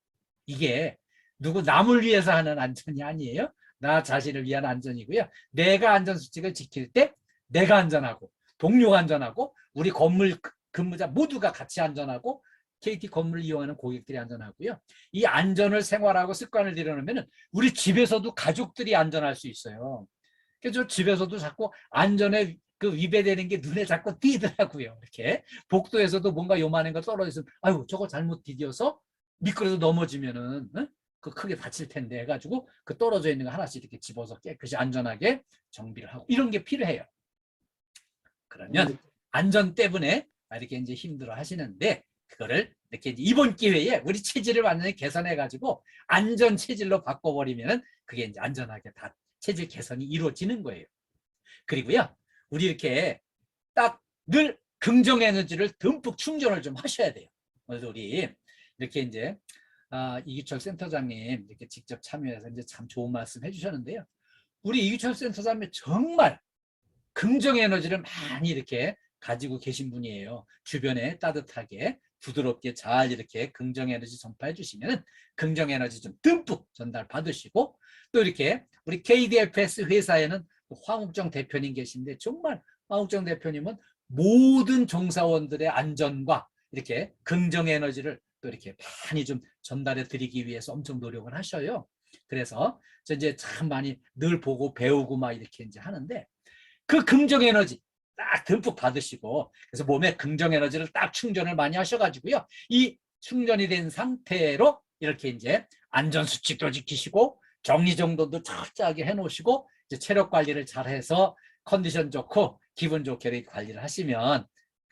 이게 누구 남을 위해서 하는 안전이 아니에요. 나 자신을 위한 안전이고요. 내가 안전수칙을 지킬 때 내가 안전하고 동료가 안전하고 우리 건물 근무자 모두가 같이 안전하고 KT 건물을 이용하는 고객들이 안전하고요. 이 안전을 생활하고 습관을 들여놓으면 우리 집에서도 가족들이 안전할 수 있어요. 그래서 집에서도 자꾸 안전에 그 위배되는 게 눈에 자꾸 띄더라고요. 이렇게 복도에서도 뭔가 요만한 거 떨어져 있으면 아유 저거 잘못 디뎌서 미끄러져 넘어지면은 그 크게 다칠 텐데 해가지고 그 떨어져 있는 거 하나씩 이렇게 집어서 깨끗이 안전하게 정비를 하고 이런 게 필요해요. 그러면 안전 때문에 이렇게 이제 힘들어 하시는데 그거를 이렇게 이번 기회에 우리 체질을 완전히 개선해 가지고 안전 체질로 바꿔버리면 그게 이제 안전하게 다 체질 개선이 이루어지는 거예요. 그리고요 우리 이렇게 딱 늘 긍정 에너지를 듬뿍 충전을 좀 하셔야 돼요. 그래서 우리 이렇게 이제 이규철 센터장님 이렇게 직접 참여해서 이제 참 좋은 말씀 해주셨는데요. 우리 이규철 센터장님 정말 긍정 에너지를 많이 이렇게 가지고 계신 분이에요. 주변에 따뜻하게 부드럽게 잘 이렇게 긍정 에너지 전파해 주시면 긍정 에너지 좀 듬뿍 전달 받으시고 또 이렇게 우리 KDFS 회사에는 황욱정 대표님 계신데 정말 황욱정 대표님은 모든 종사원들의 안전과 이렇게 긍정 에너지를 또 이렇게 많이 좀 전달해 드리기 위해서 엄청 노력을 하셔요. 그래서 저 이제 참 많이 늘 보고 배우고 막 이렇게 이제 하는데 그 긍정 에너지 딱 듬뿍 받으시고 그래서 몸에 긍정 에너지를 딱 충전을 많이 하셔가지고요. 이 충전이 된 상태로 이렇게 이제 안전 수칙도 지키시고 정리정돈도 철저하게 해놓으시고 이제 체력 관리를 잘해서 컨디션 좋고 기분 좋게 관리를 하시면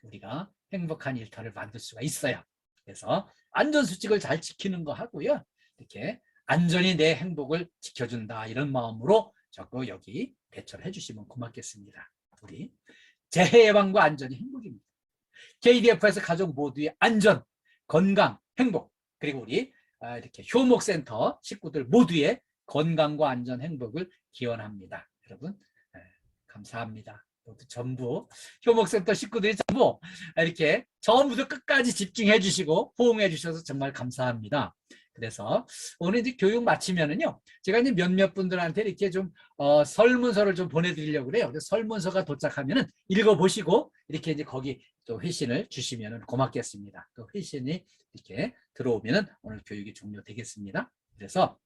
우리가 행복한 일터를 만들 수가 있어요. 그래서 안전 수칙을 잘 지키는 거 하고요. 이렇게 안전이 내 행복을 지켜준다 이런 마음으로 자꾸 여기 대처를 해주시면 고맙겠습니다. 우리 재해 예방과 안전이 행복입니다. KDF에서 가족 모두의 안전, 건강, 행복 그리고 우리 이렇게 효목센터 식구들 모두의 건강과 안전, 행복을 기원합니다. 여러분 감사합니다. 전부 효목센터 식구들이 전부 이렇게 처음부터 끝까지 집중해 주시고 호응해 주셔서 정말 감사합니다. 그래서 오늘 이제 교육 마치면은요, 제가 이제 몇몇 분들한테 이렇게 좀 설문서를 좀 보내드리려고 그래요. 그래서 설문서가 도착하면은 읽어보시고 이렇게 이제 거기 또 회신을 주시면은 고맙겠습니다. 또 회신이 이렇게 들어오면은 오늘 교육이 종료되겠습니다. 그래서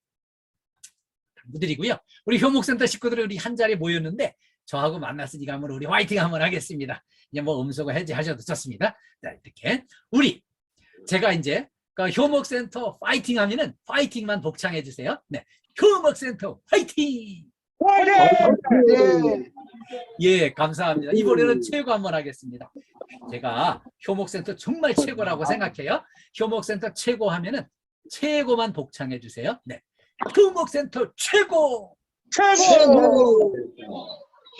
부드리고요. 우리 효목센터 식구들이 우리 한 자리에 모였는데 저하고 만났으니까 한번 우리 화이팅 한번 하겠습니다. 이제 뭐 음소거 해제하셔도 좋습니다. 자, 이렇게 우리 제가 이제 효목센터 파이팅 하면은 파이팅만 복창해 주세요. 네, 효목센터 파이팅! 예, 감사합니다. 이번에는 최고 한번 하겠습니다. 제가 효목센터 정말 최고라고 생각해요. 효목센터 최고 하면은 최고만 복창해 주세요. 네, 효목센터 최고! 최고!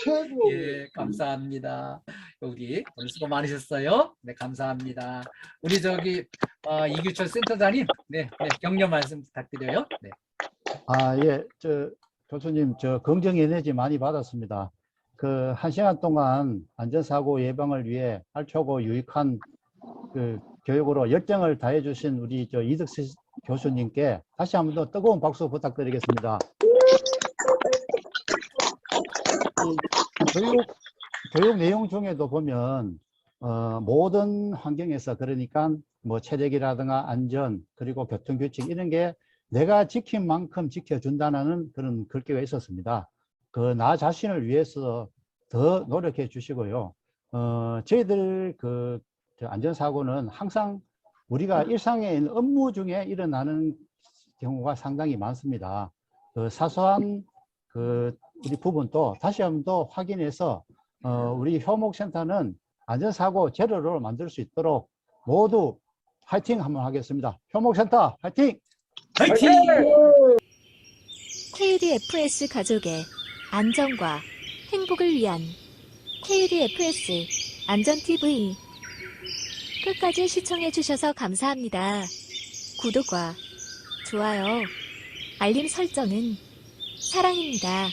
최고! 예, 감사합니다. 우리 오늘 수고 많으셨어요. 네, 감사합니다. 우리 저기 이규철 센터장님, 네, 격려 말씀 부탁드려요. 네. 예, 교수님, 긍정 에너지 많이 받았습니다. 그 1시간 동안 안전사고 예방을 위해 알차고 유익한 그 교육으로 열정을 다해 주신 우리 이득 교수님께 다시 한번 더 뜨거운 박수 부탁드리겠습니다. 교육 내용 중에도 보면 모든 환경에서 그러니까 뭐 체력이라든가 안전 그리고 교통규칙 이런 게 내가 지킨 만큼 지켜준다는 그런 글귀가 있었습니다. 그 나 자신을 위해서 더 노력해 주시고요. 저희들 저 안전사고는 항상 우리가 일상에 있는 업무 중에 일어나는 경우가 상당히 많습니다. 그 사소한 우리 부분도 다시 한번 더 확인해서 우리 효목센터는 안전사고 제로를 만들 수 있도록 모두 화이팅 한번 하겠습니다. 효목센터 화이팅! 화이팅! KDFS 가족의 안전과 행복을 위한 KDFS 안전TV 끝까지 시청해주셔서 감사합니다. 구독과 좋아요, 알림 설정은 사랑입니다.